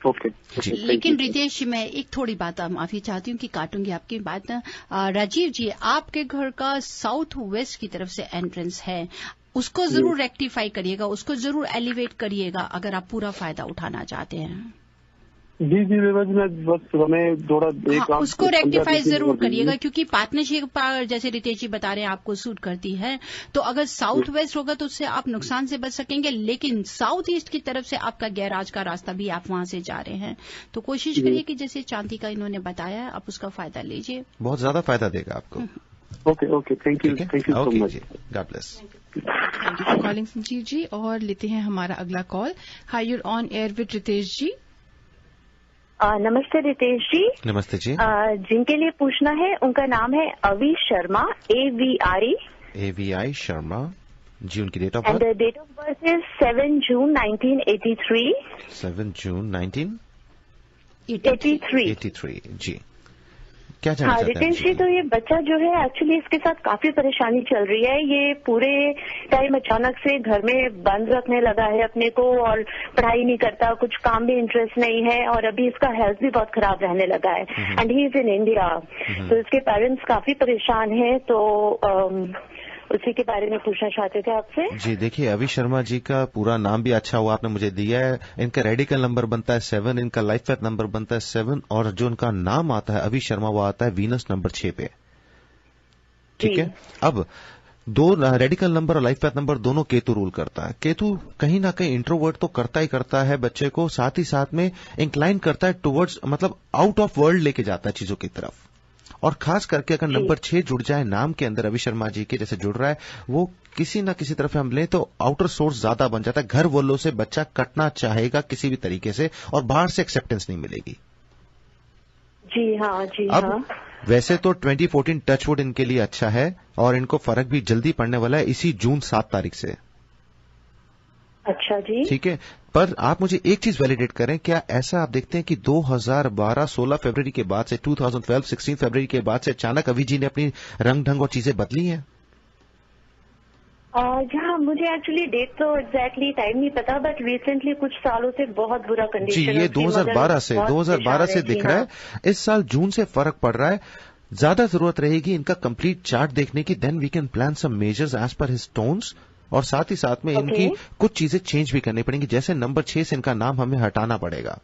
Okay. लेकिन रितेश, मैं एक थोड़ी बात माफी चाहती हूँ कि काटूंगी आपकी बात। राजीव जी, आपके घर का साउथ वेस्ट की तरफ से एंट्रेंस है, उसको जरूर रेक्टिफाई करिएगा, उसको जरूर एलिवेट करिएगा अगर आप पूरा फायदा उठाना चाहते हैं। जी जी, मैं बस हमें थोड़ा उसको रेक्टिफाई जरूर करिएगा, क्योंकि पार्टनरशिप जैसे रितेश जी बता रहे हैं आपको सूट करती है, तो अगर साउथ वेस्ट होगा तो उससे आप नुकसान से बच सकेंगे। लेकिन साउथ ईस्ट की तरफ से आपका गैराज का रास्ता भी आप वहां से जा रहे हैं, तो कोशिश करिए कि जैसे चांदी का इन्होंने बताया आप उसका फायदा लीजिए, बहुत ज्यादा फायदा देगा आपको। Okay, thank you so much, God bless. Thank you for calling Sanjeev ji. और लेते हैं हमारा अगला call. Hi, you're on air with Ritesh ji. नमस्ते रितेश जी। नमस्ते जी। जिनके लिए पूछना है उनका नाम है अवी शर्मा, AVI शर्मा जी। उनकी date of birth? And date of birth is 7 June 1983। 7 June 1983 ji. क्या जानना चाहते हैं? रितेश जी, तो ये बच्चा जो है एक्चुअली इसके साथ काफी परेशानी चल रही है। ये पूरे टाइम अचानक से घर में बंद रखने लगा है अपने को, और पढ़ाई नहीं करता, कुछ काम में इंटरेस्ट नहीं है, और अभी इसका हेल्थ भी बहुत खराब रहने लगा है। And he is in India, तो इसके पेरेंट्स काफी परेशान हैं, तो उसी के बारे में पूछना चाहते थे आपसे। जी देखिए, अवी शर्मा जी का पूरा नाम भी अच्छा हुआ आपने मुझे दिया है। इनका रेडिकल नंबर बनता है 7, इनका लाइफ पाथ नंबर बनता है 7, और जो इनका नाम आता है अवी शर्मा वो आता है वीनस नंबर 6 पे, ठीक है। अब दो रेडिकल नंबर और लाइफ पाथ नंबर दोनों केतु रूल करता है। केतु कहीं ना कहीं इंट्रोवर्ट तो करता ही करता है बच्चे को, साथ ही साथ में इंक्लाइन करता है टुवर्ड्स, मतलब आउट ऑफ वर्ल्ड लेके जाता है चीजों की तरफ। और खास करके अगर नंबर 6 जुड़ जाए नाम के अंदर, अभी शर्मा जी के जैसे जुड़ रहा है, वो किसी ना किसी तरफ हम लें तो आउटर सोर्स ज्यादा बन जाता है। घर वालों से बच्चा कटना चाहेगा किसी भी तरीके से, और बाहर से एक्सेप्टेंस नहीं मिलेगी। जी हाँ, जी अब हाँ। वैसे तो 2014 टचवुड इनके लिए अच्छा है, और इनको फर्क भी जल्दी पड़ने वाला है इसी जून 7 तारीख से। अच्छा जी, ठीक है। पर आप मुझे एक चीज वैलिडेट करें, क्या ऐसा आप देखते हैं कि 2012 16 फरवरी के बाद से, 2012 16 फरवरी के बाद से अचानक अवी जी ने अपनी रंग ढंग और चीजें बदली हैं? हाँ, मुझे एक्चुअली डेट तो एग्जैक्टली टाइम नहीं पता, बट रिसेंटली कुछ सालों से बहुत बुरा कंडीशन जी, ये 2012 से दिख रहा है। इस साल जून से फर्क पड़ रहा है। ज्यादा जरूरत रहेगी इनका कंप्लीट चार्ट देखने की, then we can plan some measures as per his tones, और साथ ही साथ में इनकी कुछ चीजें चेंज भी करनी पड़ेंगी। जैसे नंबर 6 से इनका नाम हमें हटाना पड़ेगा।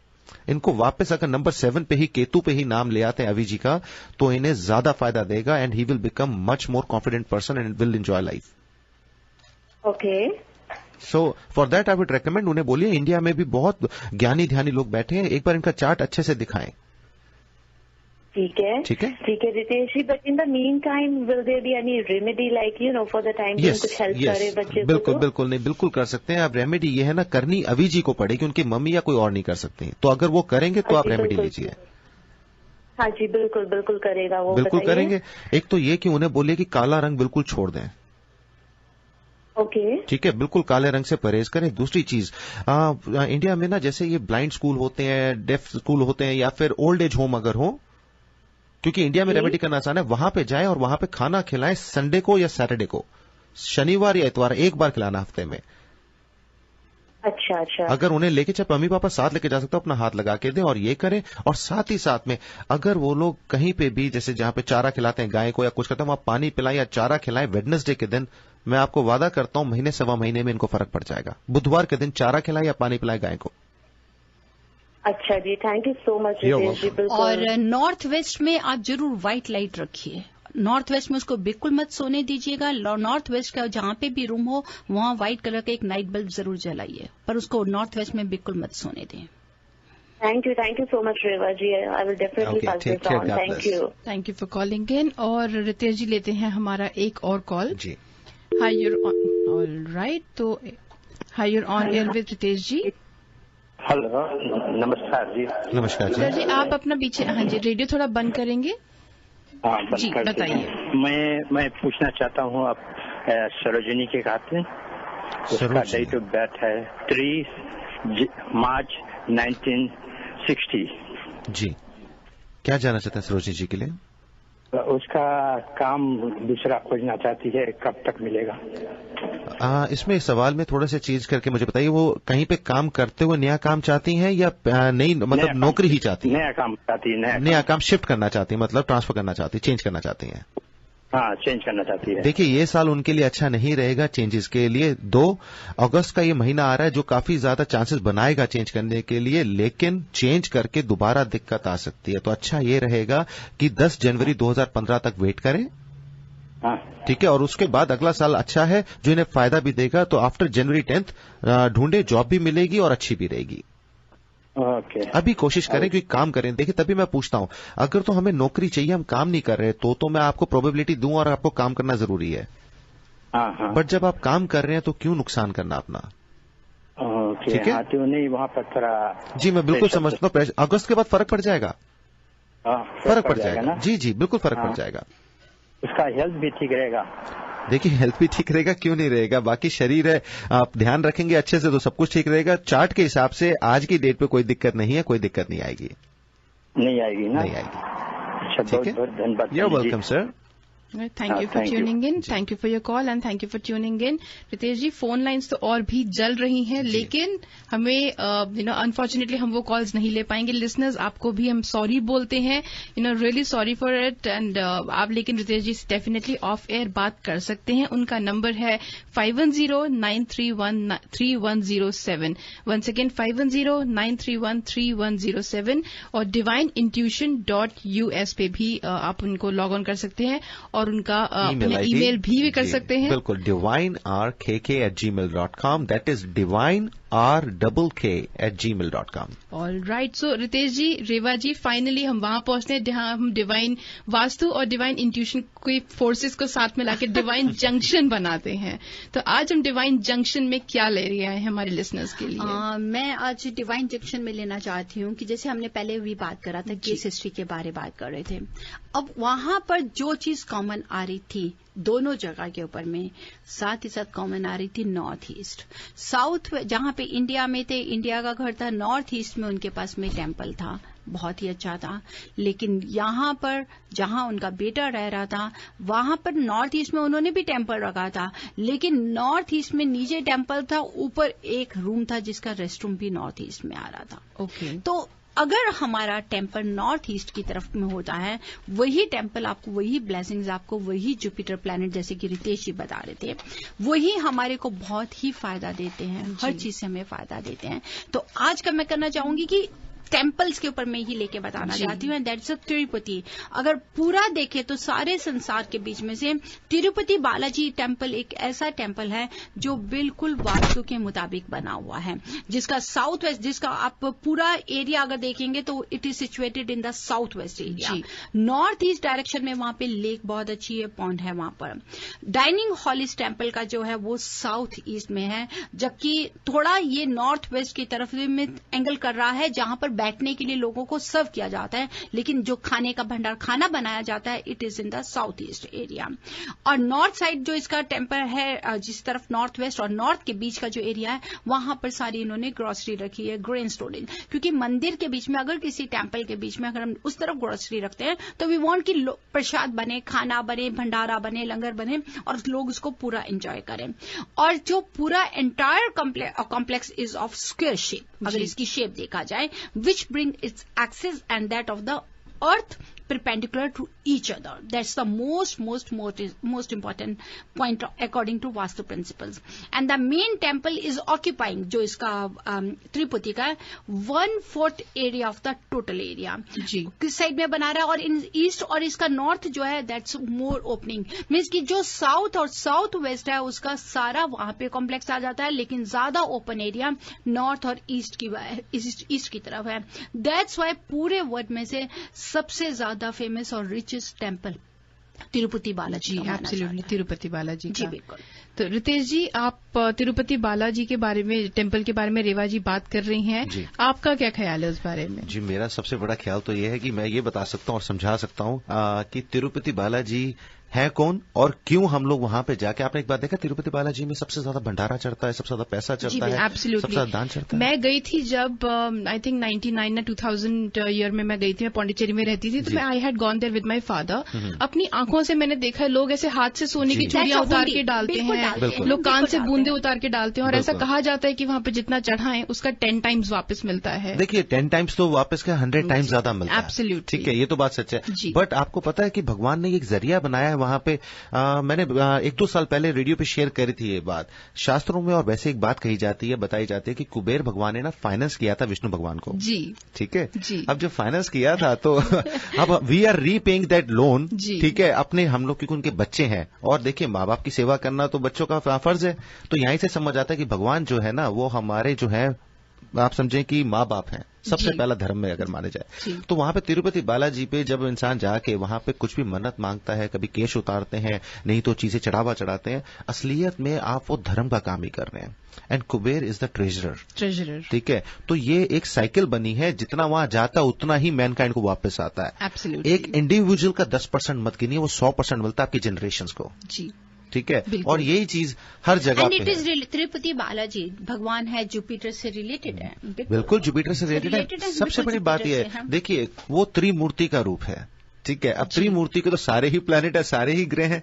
इनको वापस अगर नंबर 7 पे ही, केतु पे ही नाम ले आते हैं अवी जी का, तो इन्हें ज्यादा फायदा देगा, and he will become much more confident person and will enjoy life. Okay, so for that I would recommend, उन्हें बोलिए इंडिया में भी बहुत ज्ञानी ध्यानी लोग बैठे हैं, एक बार इनका चार्ट अच्छे से दिखाएं। ठीक है Ritesh ji, but in the meantime will there be any remedy, like you know, for the time कुछ हेल्प करे बच्चे को? बिल्कुल नहीं, बिल्कुल कर सकते हैं आप। रेमेडी ये है ना, करनी अवी जी को पड़ेगी, उनकी मम्मी या कोई और नहीं कर सकते। तो अगर वो करेंगे तो आप रेमेडी लीजिए। हाँ जी, बिल्कुल बिल्कुल करेगा वो। बिल्कुल करेंगे। एक तो ये कि उन्हें बोलिए कि काला रंग बिल्कुल छोड़ दें। ओके, ठीक है, बिल्कुल काले रंग से परहेज करें। दूसरी चीज, इंडिया में ना जैसे ये ब्लाइंड स्कूल होते हैं, डेफ स्कूल होते हैं, या फिर ओल्ड एज होम अगर हो, क्योंकि इंडिया में रेमेडी करना आसान है, वहां पे जाएं और वहां पे खाना खिलाएं संडे को या सैटरडे को, शनिवार या इतवार एक बार खिलाना हफ्ते में। अच्छा अच्छा। अगर उन्हें लेके चाहे मम्मी पापा साथ लेके जा सकते हो, अपना हाथ लगा के दें और ये करें। और साथ ही साथ में अगर वो लोग कहीं पे भी जैसे जहां पे चारा खिलाते हैं गाय को या कुछ करते हैं, वहां पानी पिलाएं या चारा खिलाएं वेडनेसडे के दिन, मैं आपको वादा करता हूं महीने सवा महीने में इनको फर्क पड़ जाएगा। बुधवार के दिन चारा खिलाएं या पानी पिलाएं गाय को। अच्छा जी, thank you so much Ritesh ji. और नॉर्थ वेस्ट में आप जरूर व्हाइट लाइट रखिए। नॉर्थ वेस्ट में उसको बिल्कुल मत सोने दीजिएगा। नॉर्थ वेस्ट का जहां पे भी रूम हो वहां व्हाइट कलर का एक नाइट बल्ब जरूर जलाइए, पर उसको नॉर्थ वेस्ट में बिल्कुल मत सोने दें। Thank you so much Reva ji. I will definitely pass this on. Thank you for calling in. और रितेश जी लेते हैं हमारा एक और कॉल जी। हाय यूर ऑल राइट, तो hi you're on air with Ritesh ji. Hello, नमस्कार जी। नमस्कार जी, आप अपना पीछे, हाँ जी, रेडियो थोड़ा बंद करेंगे जी, बताइए। मैं पूछना चाहता हूँ, आप सरोजिनी के खाते, उसका डेट ऑफ बर्थ है 3 मार्च 1960 जी। क्या जानना चाहते हैं सरोजिनी जी के लिए? उसका काम दूसरा खोजना चाहती है, कब तक मिलेगा? इसमें सवाल में थोड़ा सा चेंज करके मुझे बताइए, वो कहीं पे काम करते हुए नया काम चाहती हैं या नई, मतलब नौकरी ही चाहती है? नया काम चाहती है। नया काम शिफ्ट करना चाहती है, मतलब ट्रांसफर करना चाहती है, चेंज करना चाहती हैं? हाँ, चेंज करना चाहती है। देखिए, ये साल उनके लिए अच्छा नहीं रहेगा चेंजेस के लिए। 2 अगस्त का ये महीना आ रहा है जो काफी ज्यादा चांसेस बनाएगा चेंज करने के लिए, लेकिन चेंज करके दोबारा दिक्कत आ सकती है। तो अच्छा ये रहेगा कि 10 जनवरी 2015 तक वेट करें। ठीक है, और उसके बाद अगला साल अच्छा है जो इन्हें फायदा भी देगा। तो आफ्टर जनवरी 10 ढूंढे, जॉब भी मिलेगी और अच्छी भी रहेगी। अभी कोशिश करें कि काम करें। देखिए, तभी मैं पूछता हूं, अगर तो हमें नौकरी चाहिए, हम काम नहीं कर रहे, तो मैं आपको प्रोबेबिलिटी दूं और आपको काम करना जरूरी है। बट जब आप काम कर रहे हैं तो क्यों नुकसान करना अपना? ठीक है, तो नहीं वहां पर थोड़ा। जी, मैं बिल्कुल समझता हूँ। अगस्त के बाद फर्क पड़ जाएगा। फर्क पड़ जाएगा ना? जी जी, बिल्कुल फर्क पड़ जाएगा। उसका हेल्थ भी ठीक रहेगा? देखिए, हेल्थ भी ठीक रहेगा, क्यों नहीं रहेगा। बाकी शरीर है, आप ध्यान रखेंगे अच्छे से तो सब कुछ ठीक रहेगा। चार्ट के हिसाब से आज की डेट पे कोई दिक्कत नहीं है, कोई दिक्कत नहीं आएगी। नहीं आएगी ना? नहीं आएगी। अच्छा, बहुत बहुत धन्यवाद। You are welcome sir. Thank you for tuning in, thank you for your call and thank you for tuning in. Ritesh ji, phone lines तो और भी जल रही हैं, लेकिन हमें अनफॉर्चुनेटली हम वो कॉल्स नहीं ले पाएंगे। लिसनर्स, आपको भी हम सॉरी बोलते हैं, really sorry for it. And आप लेकिन रितेश जी से डेफिनेटली ऑफ एयर बात कर सकते हैं। उनका नंबर है 5109313107। One second, 5109313107। और divineintuition.us पे भी आप उनको लॉग ऑन कर सकते हैं और उनका ईमेल भी कर सकते हैं। बिल्कुल, divinerkk@gmail.com, that is divinerkk@gmail.com। Alright, so Ritesh ji, Reva ji, finally हम वहां पहुंचते हैं जहां हम डिवाइन वास्तु और डिवाइन इंट्यूशन के फोर्सेस को साथ में लाकर डिवाइन जंक्शन बनाते हैं। तो आज हम डिवाइन जंक्शन में क्या ले रहे हैं हमारे लिसनर्स के लिए? मैं आज डिवाइन जंक्शन में लेना चाहती हूँ कि जैसे हमने पहले भी बात करा था, केस हिस्ट्री के बारे बात कर रहे थे। अब वहां पर जो चीज कॉमन आ रही थी दोनों जगह के ऊपर में, साथ ही साथ कॉमन आ रही थी नॉर्थ ईस्ट। साउथ जहां पे इंडिया में थे, इंडिया का घर था, नॉर्थ ईस्ट में उनके पास में टेम्पल था, बहुत ही अच्छा था। लेकिन यहां पर जहां उनका बेटा रह रहा था, वहां पर नॉर्थ ईस्ट में उन्होंने भी टेम्पल रखा था, लेकिन नॉर्थ ईस्ट में नीचे टेम्पल था, ऊपर एक रूम था जिसका रेस्टरूम भी नॉर्थ ईस्ट में आ रहा था। ओके, तो अगर हमारा टेम्पल नॉर्थ ईस्ट की तरफ में होता है, वही टेम्पल आपको, वही ब्लेसिंग्स आपको, वही जुपिटर प्लैनेट जैसे कि रितेश जी बता रहे थे, वही हमारे को बहुत ही फायदा देते हैं, हर चीज से हमें फायदा देते हैं। तो आज का मैं करना चाहूंगी कि टेम्पल्स के ऊपर मैं ही लेके बताना चाहती हूँ, एंड दैट्स तिरुपति। अगर पूरा देखें तो सारे संसार के बीच में से तिरुपति बालाजी टेम्पल एक ऐसा टेम्पल है जो बिल्कुल वास्तु के मुताबिक बना हुआ है, जिसका साउथ वेस्ट, जिसका आप पूरा एरिया अगर देखेंगे तो it is situated in the south waste area. North east direction में वहां पे लेक बहुत अच्छी है, पॉन्ड है वहां पर। डाइनिंग हॉल इस टेम्पल का जो है वो साउथ ईस्ट में है, जबकि थोड़ा ये नॉर्थ वेस्ट की तरफ में एंगल कर रहा है, जहां पर बैठने के लिए लोगों को सर्व किया जाता है, लेकिन जो खाने का भंडार खाना बनाया जाता है it is in the south east area. और नॉर्थ साइड जो इसका टेम्पल है, जिस तरफ नॉर्थ वेस्ट और नॉर्थ के बीच का जो एरिया है, वहां पर सारी इन्होंने ग्रोसरी रखी है, ग्रेन स्टोरेज, क्योंकि मंदिर के बीच में अगर किसी टेम्पल के बीच में अगर हम उस तरफ ग्रोसरी रखते हैं तो वी वांट कि प्रसाद बने, खाना बने, भंडारा बने, लंगर बने और लोग उसको पूरा एंजॉय करें। और जो पूरा entire complex is of square shape, अगर इसकी शेप देखा जाए, विच bring its axis and that of the earth perpendicular to each other. That's the most important point according to Vastu principles. And the main temple is occupying, जो इसका त्रिपुटी का 1/4 area of the total area. जी किस साइड में बना रहा है, और इन ईस्ट और इसका नॉर्थ जो है दैट्स मोर ओपनिंग, मीन्स कि जो साउथ और साउथ वेस्ट है उसका सारा वहां पे कॉम्प्लेक्स आ जाता है, लेकिन ज्यादा ओपन एरिया नॉर्थ और ईस्ट की तरफ है। दैट्स वाई पूरे वर्ल्ड में से सबसे ज्यादा फेमस और richest temple Tirupati Balaji. Absolutely Tirupati Balaji ji बिल्कुल। तो रितेश जी, आप तिरुपति बालाजी के बारे में, टेम्पल के बारे में रेवा जी बात कर रही हैं, आपका क्या ख्याल है उस बारे में? जी, मेरा सबसे बड़ा ख्याल तो ये है कि मैं ये बता सकता हूँ और समझा सकता हूँ कि तिरुपति बालाजी है कौन और क्यों हम लोग वहां पे जाके, आपने एक बात देखा तिरुपति बालाजी में सबसे ज्यादा भंडारा चढ़ता है, सबसे ज्यादा पैसा चढ़ता है, सबसे ज्यादा दान चढ़ता है। मैं गई थी जब आई थिंक 99 या 2000 ईयर में मैं गई थी, मैं पौंडीचेरी में रहती थी, तो मैं I had gone there with my father. अपनी आंखों से मैंने देखा लोग ऐसे हाथ से सोने की चूड़ियां उतार के डालते हैं, लोग कान से बूंदे उतार के डालते हैं, और ऐसा कहा जाता है कि वहां पे जितना चढ़ाएं उसका 10 टाइम्स वापस मिलता है। देखिए 10 टाइम्स तो वापस का 100 टाइम्स ज्यादा मिलता है। एब्सोल्युटली ठीक है, ये तो बात सच है। बट आपको पता है कि भगवान ने एक जरिया बनाया है वहां पे। मैंने 1-2 साल पहले रेडियो पे शेयर करी थी ये बात। शास्त्रों में और वैसे एक बात कही जाती है, बताई जाती है कि कुबेर भगवान ने ना फाइनेंस किया था विष्णु भगवान को। जी ठीक है जी। अब जब फाइनेंस किया था तो अब we are repaying that loan. ठीक है, अपने हम लोग क्योंकि उनके बच्चे हैं, और देखिए माँ बाप की सेवा करना तो बच्चों का फर्ज है। तो यहीं से समझ आता है कि भगवान जो है ना वो हमारे जो है, आप समझें कि माँ बाप हैं सबसे पहला धर्म में अगर माने जाए। तो वहां पे तिरुपति बालाजी पे जब इंसान जाके वहां पे कुछ भी मन्नत मांगता है, कभी केश उतारते हैं, नहीं तो चीजें चढ़ावा चढ़ाते हैं, असलियत में आप वो धर्म का काम ही कर रहे हैं। And Kuber is the treasurer. ठीक है, तो ये एक साइकिल बनी है, जितना वहां जाता उतना ही मैनकाइंड को वापस आता है। Absolutely. एक इंडिविजुअल का 10% मत गिनिए, वो 100% मिलता है आपकी जनरेशन को। जी ठीक है, और यही चीज हर जगह पे है। तिरुपति बालाजी भगवान है, जुपिटर से रिलेटेड है। बिल्कुल जुपिटर से रिलेटेड है। सबसे बड़ी बात यह है, देखिए वो त्रिमूर्ति का रूप है। ठीक है, अब त्रिमूर्ति के तो सारे ही प्लेनेट है, सारे ही ग्रह हैं।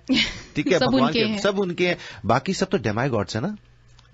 ठीक है, भगवान के सब उनके हैं, बाकी सब तो डेमाई गॉड्स है ना।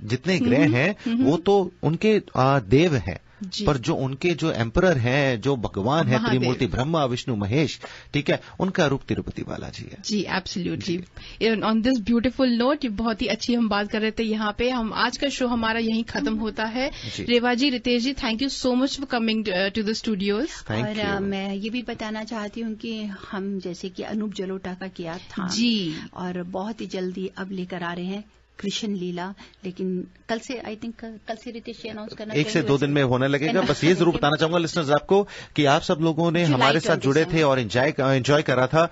जितने ग्रह हैं वो तो उनके देव हैं, पर जो उनके जो एम्परर हैं, जो भगवान है त्रिमूर्ति ब्रह्मा विष्णु महेश, ठीक है, उनका रूप तिरुपति बालाजी है। जी absolutely. On this beautiful note, बहुत ही अच्छी हम बात कर रहे थे यहाँ पे, हम आज का शो हमारा यहीं खत्म होता है। Reva ji, Ritesh ji, thank you so much for coming to the studios. और मैं ये भी बताना चाहती हूँ कि हम जैसे कि अनूप जलोटा का किया था जी, और बहुत ही जल्दी अब लेकर आ रहे हैं कृष्ण लीला, लेकिन कल से आई थिंक कल से रितेश अनाउंस करना 1 से 2 दिन में होने लगेगा। बस ये जरूर बताना चाहूंगा लिसनर्स आपको कि आप सब लोगों ने हमारे साथ जुड़े थे और एंजॉय करा था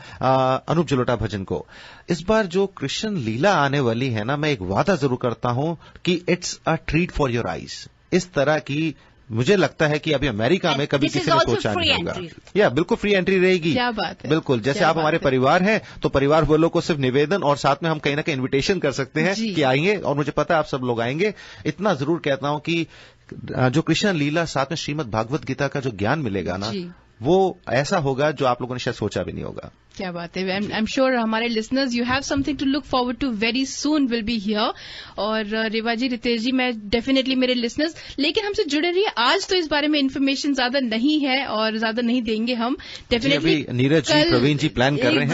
अनूप जलोटा भजन को। इस बार जो कृष्ण लीला आने वाली है ना, मैं एक वादा जरूर करता हूं कि it's a treat for your eyes. इस तरह की मुझे लगता है कि अभी अमेरिका में कभी किसी ने सोचा नहीं होगा। या बिल्कुल फ्री एंट्री रहेगी। क्या बात है, बिल्कुल जैसे आप हमारे परिवार हैं, तो परिवार वालों को सिर्फ निवेदन और साथ में हम कहीं ना कहीं इन्विटेशन कर सकते हैं कि आइए, और मुझे पता है आप सब लोग आएंगे। इतना जरूर कहता हूं कि जो कृष्ण लीला साथ में श्रीमद् भागवत गीता का जो ज्ञान मिलेगा ना, वो ऐसा होगा जो आप लोगों ने शायद सोचा भी नहीं होगा। क्या बात है। आई एम श्योर हमारे listeners you have something to look forward to very soon will be here. और रेवा जी, रितेश जी, मैं डेफिनेटली मेरे लिसनर्स लेकिन हमसे जुड़े रहिए। आज तो इस बारे में इन्फॉर्मेशन ज्यादा नहीं है और ज्यादा नहीं देंगे हम। डेफिनेटली नीरज जी, प्रवीण जी प्लान कर रहे हैं।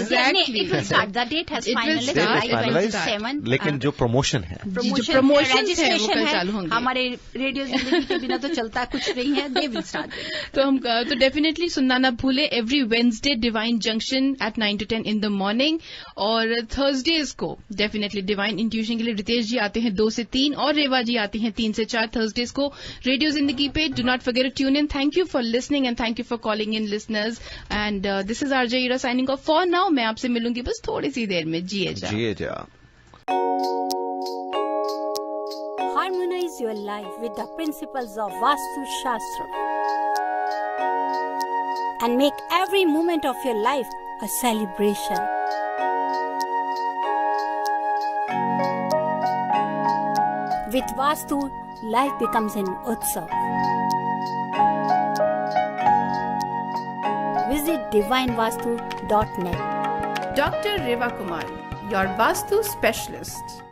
लेकिन जो प्रमोशन है, प्रमोशन है वो कल चालू होंगे। हमारे रेडियो जिंदगी के बिना तो चलता कुछ नहीं है। They will start. तो हम तो डेफिनेटली सुनना ना भूले, every Wednesday divine junction at 9 to 10 in the morning। और थर्सडेज को डेफिनेटली डिवाइन इंट्यूशन के लिए रितेश जी आते हैं 2 से 3 और रेवा जी आती हैं 3 से 4 थर्सडेज को रेडियो जिंदगी पे। Do not forget to tune in. Thank you for listening and thank you for calling in listeners. And this is RJ Ira signing off for now. मैं आपसे मिलूंगी बस थोड़ी सी देर में। जिए जा। Harmonize your life with the principles of Vastu Shastra. and make every moment of your life a celebration. With Vastu, life becomes an utsav. Visit divinevastu.net. Dr. Reva Kumar, your Vastu specialist.